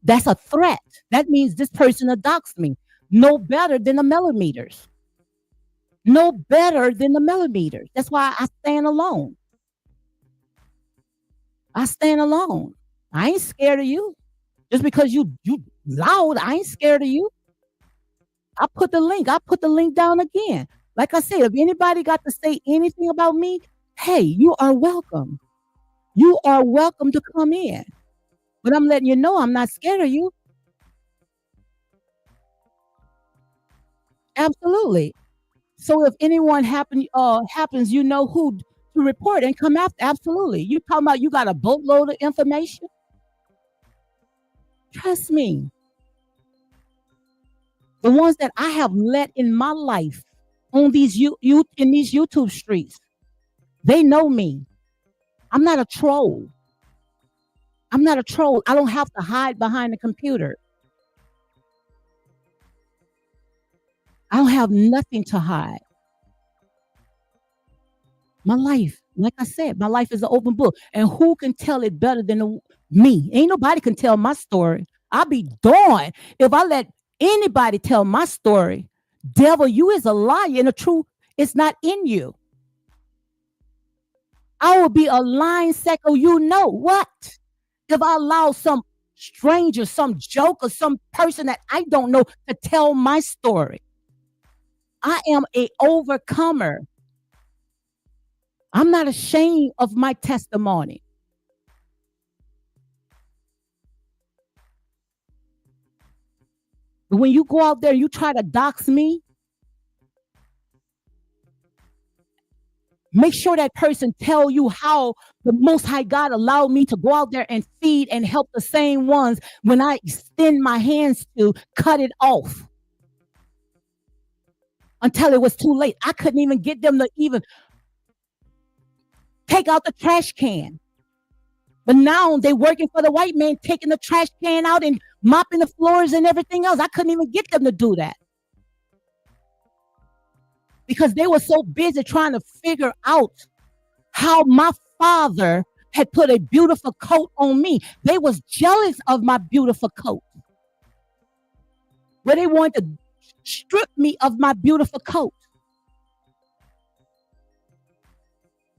that's a threat. That means this person will dox me. No better than the millimeters. No better than the millimeters. That's why I stand alone. I stand alone. I ain't scared of you. Just because you loud, I ain't scared of you. I put the link down again. Like I said, if anybody got to say anything about me, hey, you are welcome. You are welcome to come in. But I'm letting you know I'm not scared of you. Absolutely. So if anyone happens, you know who to report and come after. Absolutely. You talking about you got a boatload of information? Trust me. The ones that I have let in my life on these in these YouTube streets, they know me. I'm not a troll. I'm not a troll. I don't have to hide behind the computer. I don't have nothing to hide. My life, like I said, my life is an open book. And who can tell it better than me? Ain't nobody can tell my story. I'll be darned if I let anybody tell my story. Devil, you is a liar, and the truth is not in you. I will be a lying psycho. You know what? If I allow some stranger, some joker, some person that I don't know to tell my story. I am an overcomer. I'm not ashamed of my testimony. But when you go out there and you try to dox me, make sure that person tell you how the Most High God allowed me to go out there and feed and help the same ones when I extend my hands to cut it off until it was too late. I couldn't even get them to even take out the trash can. But now they working for the white man, taking the trash can out and mopping the floors and everything else. I couldn't even get them to do that. Because they were so busy trying to figure out how my father had put a beautiful coat on me. They was jealous of my beautiful coat. But they wanted to strip me of my beautiful coat.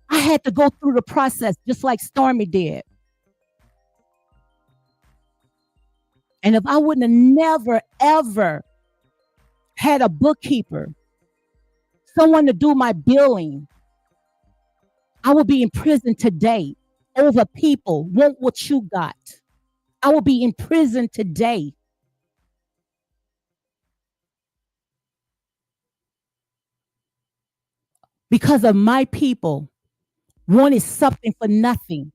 I had to go through the process just like Stormy did. And if I wouldn't have never, ever had a bookkeeper, someone to do my billing, I would be in prison today over people want what you got. I will be in prison today. Because of my people wanted something for nothing.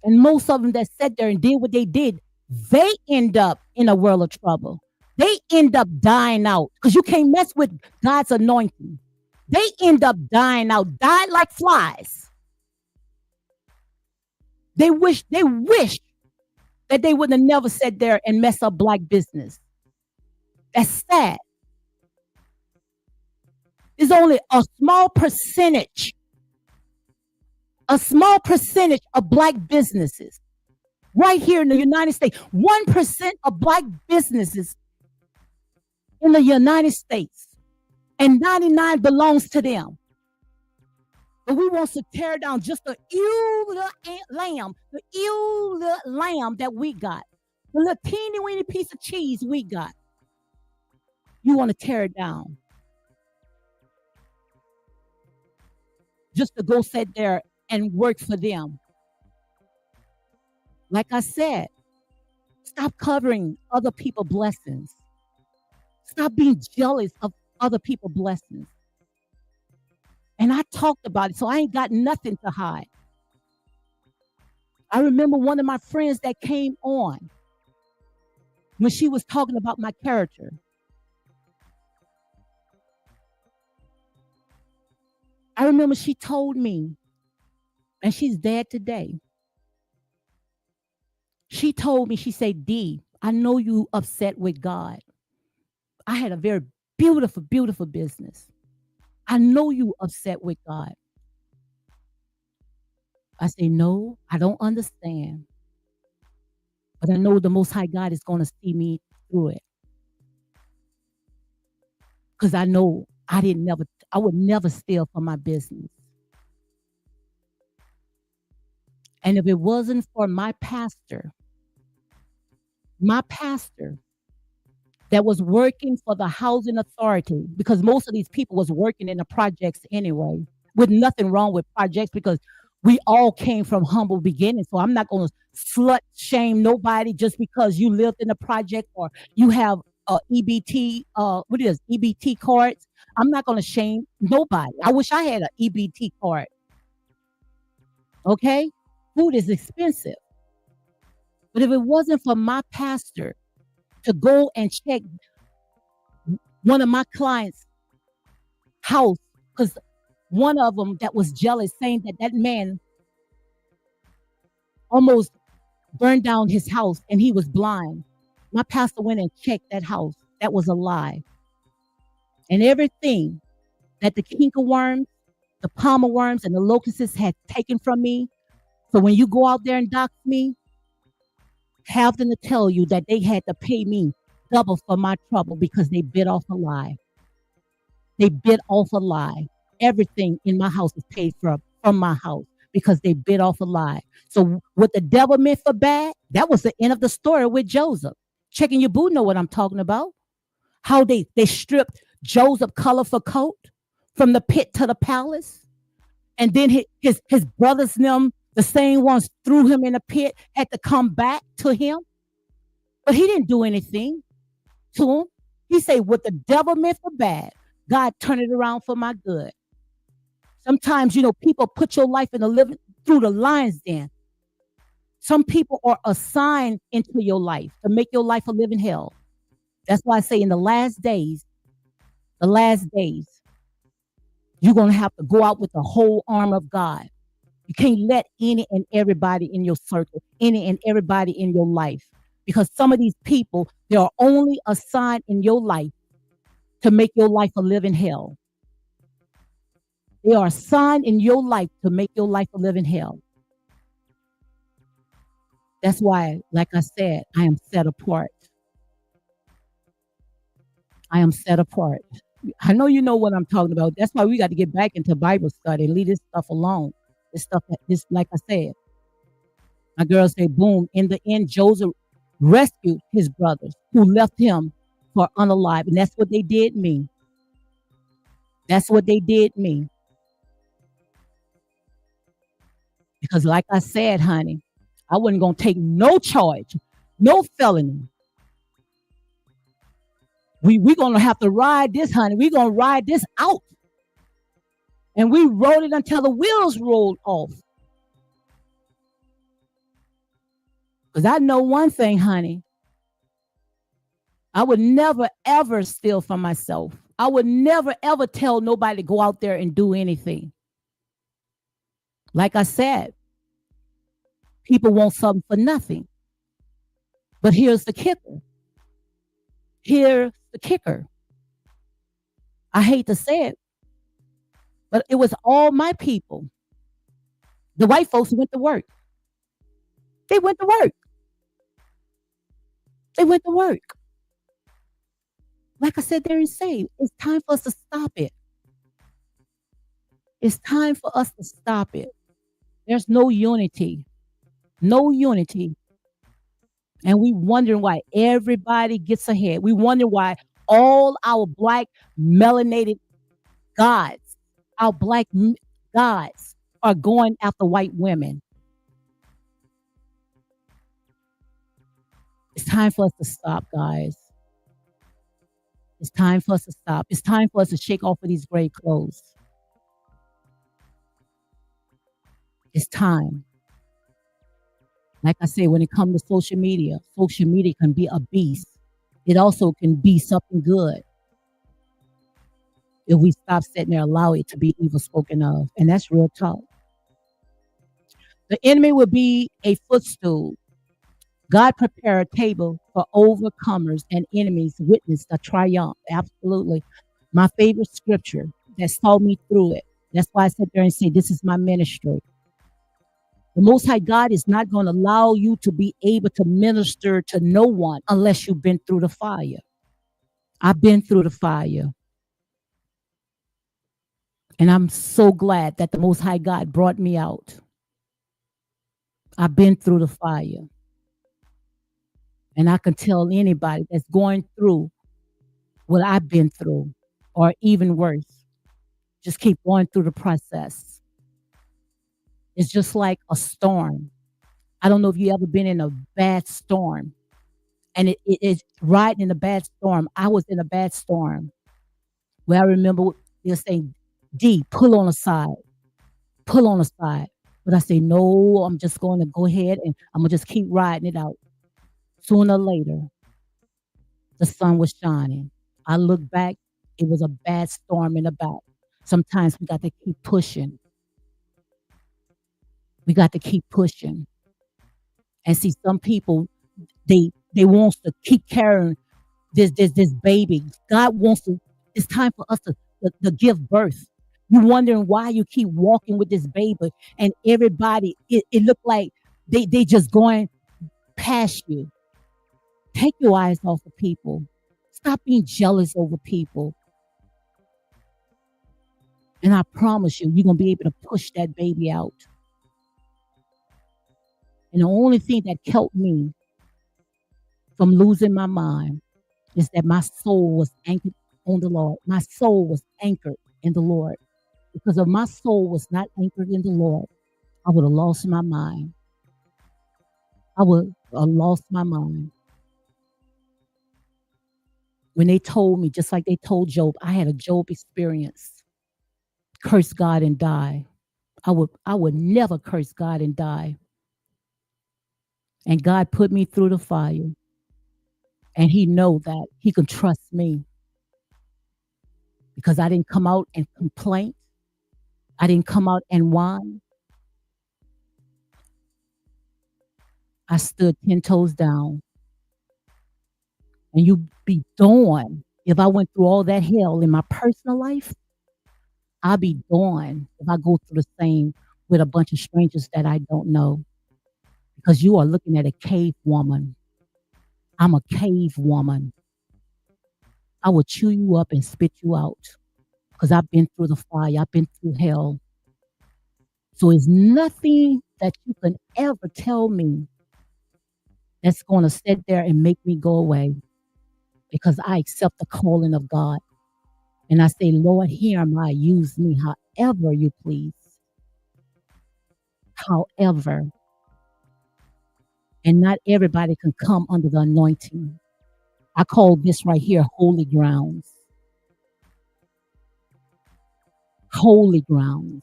And most of them that sat there and did what they did, they end up in a world of trouble. They end up dying out because you can't mess with God's anointing. They end up dying out, died like flies. They wish that they would have never sat there and mess up black business. That's sad. There's only a small percentage of black businesses right here in the United States. 1% of black businesses in the United States, and 99 belongs to them. But we want to tear down just the little lamb that we got, the little teeny weeny piece of cheese we got. You want to tear it down just to go sit there and work for them. Like I said, stop covering other people's blessings. Stop being jealous of other people's blessings. And I talked about it, so I ain't got nothing to hide. I remember one of my friends that came on when she was talking about my character. I remember she told me, and she's dead today. She told me, she said, D, I know you upset with God. I had a very beautiful, beautiful business. I know you upset with God. I say, no, I don't understand. But I know the Most High God is going to see me through it. Because I know I would never steal from my business. And if it wasn't for my pastor that was working for the housing authority, because most of these people was working in the projects anyway, with nothing wrong with projects, because we all came from humble beginnings. So I'm not going to slut shame nobody just because you lived in a project or you have EBT, EBT cards. I'm not going to shame nobody. I wish I had an EBT card. Okay? Food is expensive. But if it wasn't for my pastor to go and check one of my clients' house, because one of them that was jealous, saying that man almost burned down his house and he was blind. My pastor went and checked that house. That was a lie. And everything that the cankerworms, the palmer worms, and the locusts had taken from me. So when you go out there and dox me, have them to tell you that they had to pay me double for my trouble because they bit off a lie. They bit off a lie. Everything in my house is paid from my house because they bit off a lie. So what the devil meant for bad, that was the end of the story with Joseph. Checking your boo know what I'm talking about. How they stripped Joseph colorful coat from the pit to the palace. And then his brothers, them, the same ones threw him in a pit, had to come back to him. But he didn't do anything to him. He said, what the devil meant for bad, God turned it around for my good. Sometimes, people put your life in the living through the lines then. Some people are assigned into your life to make your life a living hell. That's why I say in the last days, you're going to have to go out with the whole armor of God. You can't let any and everybody in your circle, any and everybody in your life, because some of these people, they are only assigned in your life to make your life a living hell. They are assigned in your life to make your life a living hell. That's why, like I said, I am set apart. I am set apart. I know you know what I'm talking about. That's why we got to get back into Bible study and leave this stuff alone. This, like I said, my girl say, boom. In the end, Joseph rescued his brothers who left him for unalive. And that's what they did me. That's what they did me. Because like I said, honey, I wasn't going to take no charge, no felony. We're going to have to ride this, honey. We're going to ride this out. And we rode it until the wheels rolled off. Because I know one thing, honey. I would never, ever steal from myself. I would never ever tell nobody to go out there and do anything. Like I said, people want something for nothing. But here's the kicker. Here's the kicker. I hate to say it, but it was all my people. The white folks who went to work. They went to work. They went to work. Like I said, they're insane. It's time for us to stop it. It's time for us to stop it. There's no unity. No unity. And we wondering why everybody gets ahead. We wonder why all our black melanated gods, our gods are going after white women. It's time for us to stop, guys. It's time for us to stop. It's time for us to shake off of these gray clothes. It's time. Like I say, when it comes to social media can be a beast. It also can be something good if we stop sitting there, allow it to be evil spoken of. And that's real talk. The enemy will be a footstool. God prepared a table for overcomers and enemies, witness the triumph. Absolutely. My favorite scripture that saw me through it. That's why I sit there and say, this is my ministry. The Most High God is not going to allow you to be able to minister to no one unless you've been through the fire. I've been through the fire. And I'm so glad that the Most High God brought me out. I've been through the fire. And I can tell anybody that's going through what I've been through, or even worse, just keep going through the process. It's just like a storm. I don't know if you ever been in a bad storm. And it's riding in a bad storm. I was in a bad storm where I remember they're saying, D, pull on the side, pull on the side. But I say, no, I'm just going to go ahead and I'm going to just keep riding it out. Sooner or later, the sun was shining. I look back, it was a bad storm in the back. Sometimes we got to keep pushing. We got to keep pushing. And see, some people, they want to keep carrying this baby. God wants to, it's time for us to give birth. You're wondering why you keep walking with this baby and everybody, it looked like they just going past you. Take your eyes off of people. Stop being jealous over people. And I promise you, you're going to be able to push that baby out. And the only thing that kept me from losing my mind is that my soul was anchored on the Lord. My soul was anchored in the Lord. Because if my soul was not anchored in the Lord, I would have lost my mind. I would have lost my mind. When they told me, just like they told Job, I had a Job experience. Curse God and die. I would never curse God and die. And God put me through the fire. And he know that he can trust me. Because I didn't come out and complain. I didn't come out and whine. I stood 10 toes down. And you be darned if I went through all that hell in my personal life. I'll be darned if I go through the same with a bunch of strangers that I don't know. Because you are looking at a cave woman. I'm a cave woman. I will chew you up and spit you out. Because I've been through the fire. I've been through hell. So it's nothing that you can ever tell me that's going to sit there and make me go away. Because I accept the calling of God. And I say, Lord, here am I. Use me however you please. However. And not everybody can come under the anointing. I call this right here holy grounds. Holy grounds.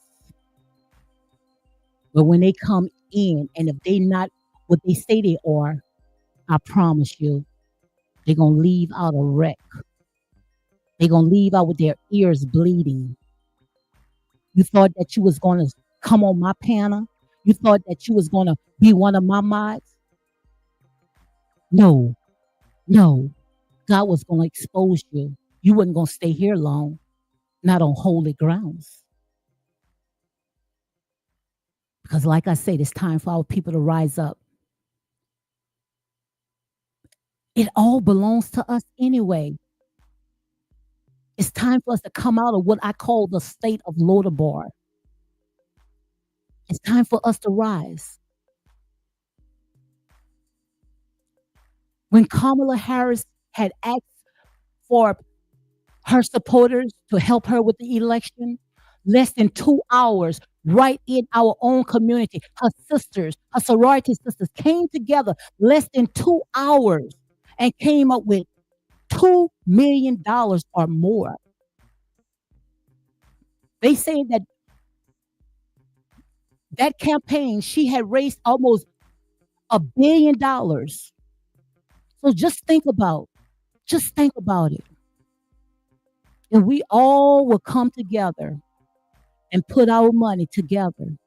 But when they come in, and if they not what they say they are, I promise you, they're going to leave out a wreck. They're going to leave out with their ears bleeding. You thought that you was going to come on my panel? You thought that you was going to be one of my mods? No, no. God was going to expose you. You wasn't going to stay here long, not on holy grounds. Because, like I said, it's time for our people to rise up. It all belongs to us anyway. It's time for us to come out of what I call the state of Lodabar. It's time for us to rise. When Kamala Harris had asked for her supporters to help her with the election, less than 2 hours, right in our own community, her sisters, her sorority sisters came together less than 2 hours and came up with $2 million or more. They say that that campaign, she had raised almost $1 billion. So just think about it. And we all will come together and put our money together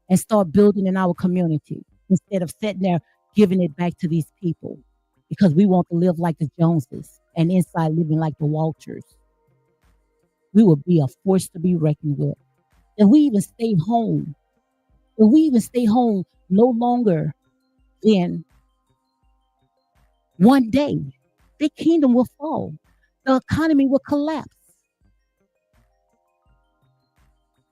and start building in our community instead of sitting there giving it back to these people because we want to live like the Joneses and inside living like the Walters. We will be a force to be reckoned with. If we even stay home, no longer than one day, the kingdom will fall. The economy will collapse.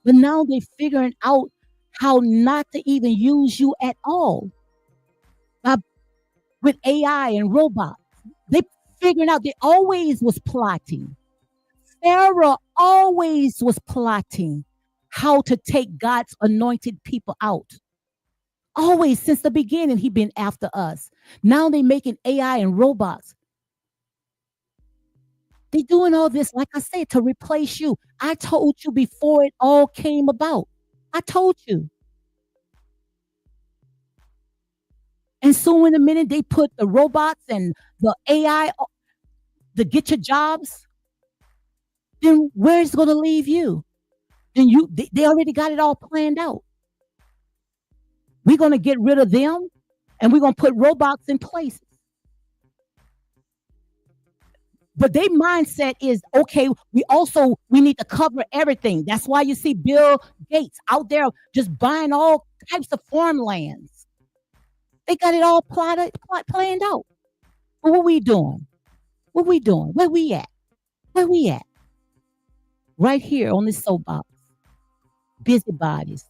But now they're figuring out how not to even use you at all. With AI and robots, they figuring out they always was plotting. Pharaoh always was plotting how to take God's anointed people out. Always since the beginning, he been after us. Now they making AI and robots. They doing all this, like I said, to replace you. I told you before it all came about. I told you. And so in a minute, they put the robots and the AI to get your jobs. Then where's it going to leave you? Then they already got it all planned out. We're going to get rid of them and we're going to put robots in places. But their mindset is, okay, we need to cover everything. That's why you see Bill Gates out there just buying all types of farmlands. They got it all planned out. But what we doing? What we doing? Where we at? Where we at? Right here on this soapbox. Busybodies.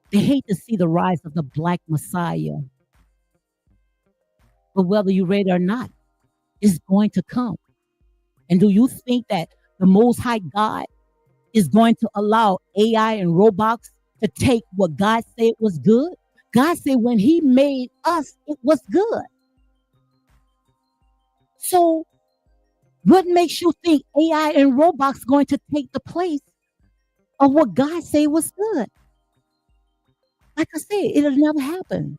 They hate to see the rise of the Black Messiah. But whether you're ready or not, it's going to come. And do you think that the Most High God is going to allow AI and robots to take what God said was good? God said when he made us, it was good. So what makes you think AI and robots going to take the place of what God said was good? Like I said, it'll never happen.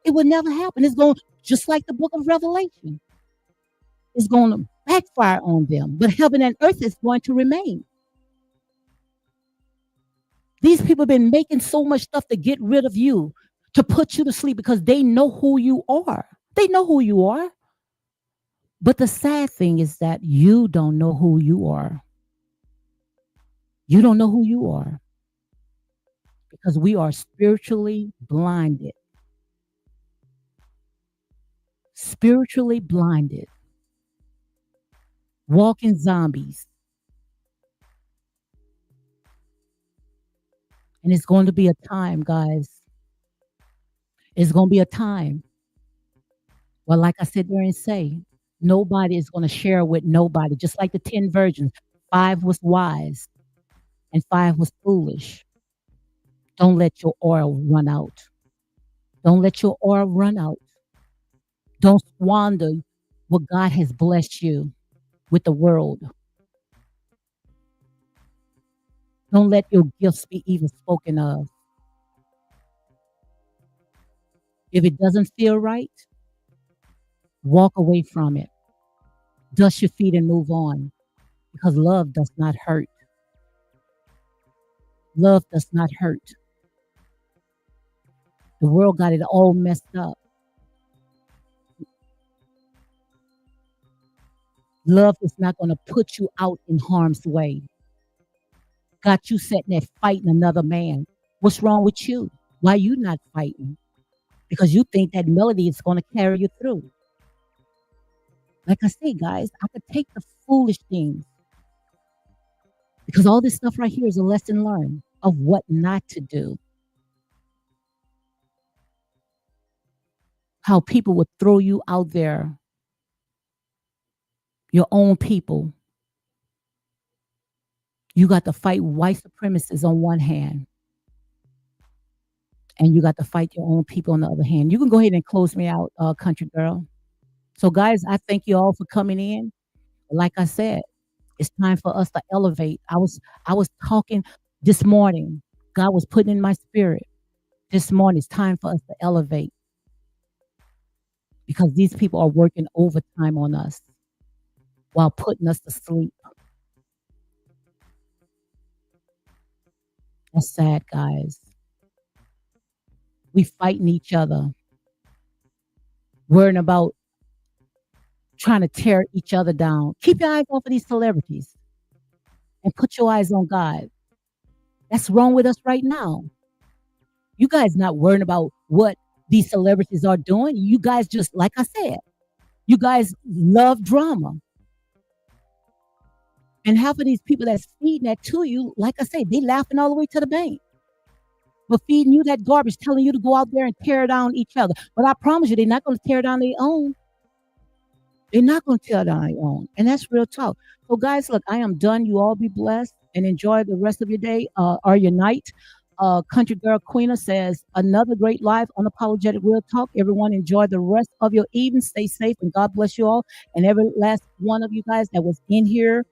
It will never happen. It's going just like the book of Revelation. It's going to backfire on them, but heaven and earth is going to remain. These people have been making so much stuff to get rid of you, to put you to sleep because they know who you are. They know who you are. But the sad thing is that you don't know who you are. You don't know who you are because we are spiritually blinded. Spiritually blinded. Walking zombies. And it's going to be a time, guys. It's going to be a time. Well, like I said there and say, nobody is going to share with nobody. Just like the 10 virgins, 5 was wise and 5 was foolish. Don't let your oil run out. Don't let your oil run out. Don't squander what God has blessed you with the world. Don't let your gifts be even spoken of. If it doesn't feel right, walk away from it. Dust your feet and move on because love does not hurt. Love does not hurt. The world got it all messed up. Love is not going to put you out in harm's way. Got you sitting there fighting another man. What's wrong with you? Why you not fighting? Because you think that melody is going to carry you through. Like I say, guys, I could take the foolish things because all this stuff right here is a lesson learned of what not to do. How people would throw you out there, your own people. You got to fight white supremacists on one hand, and you got to fight your own people on the other hand. You can go ahead and close me out, country girl. So, guys, I thank you all for coming in. Like I said, it's time for us to elevate. I was talking this morning. God was putting in my spirit this morning. It's time for us to elevate because these people are working overtime on us while putting us to sleep. That's sad, guys. We fighting each other, worrying about trying to tear each other down. Keep your eyes off of these celebrities and put your eyes on God. That's wrong with us right now. You guys not worrying about what these celebrities are doing. You guys just, like I said, you guys love drama. And half of these people that's feeding that to you, like I say, they laughing all the way to the bank. But feeding you that garbage, telling you to go out there and tear down each other. But I promise you, they're not going to tear down their own. They're not going to tear down their own. And that's real talk. So, guys, look, I am done. You all be blessed and enjoy the rest of your day or your night. Country Girl Queena says, another great live, unapologetic real talk. Everyone enjoy the rest of your evening. Stay safe and God bless you all. And every last one of you guys that was in here,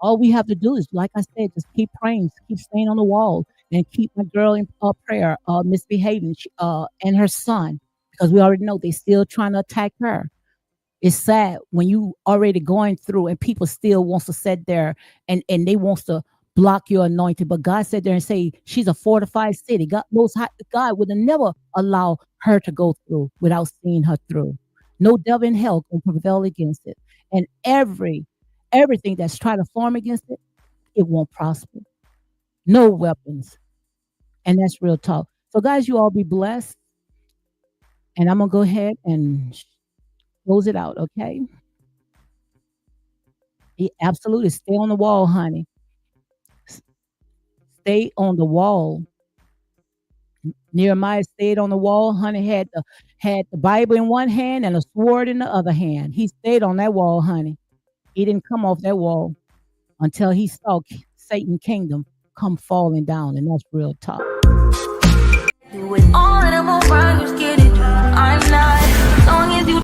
all we have to do is, like I said, just keep praying, keep staying on the wall, and keep my girl in prayer, misbehaving, and her son, because we already know they're still trying to attack her. It's sad when you already going through and people still wants to sit there and they wants to block your anointing. But God said there and say she's a fortified city. God would have never allow her to go through without seeing her through. No devil in hell can prevail against it. And everything that's trying to form against it, it won't prosper. No weapons. And that's real talk. So guys, you all be blessed. And I'm going to go ahead and close it out, okay? Yeah, absolutely. Stay on the wall, honey. Stay on the wall. Nehemiah stayed on the wall. Honey had the Bible in one hand and a sword in the other hand. He stayed on that wall, honey. He didn't come off that wall until he saw Satan's kingdom come falling down, and that's real talk. Do it all and I won't run, you scared to do. I'm not, as long as you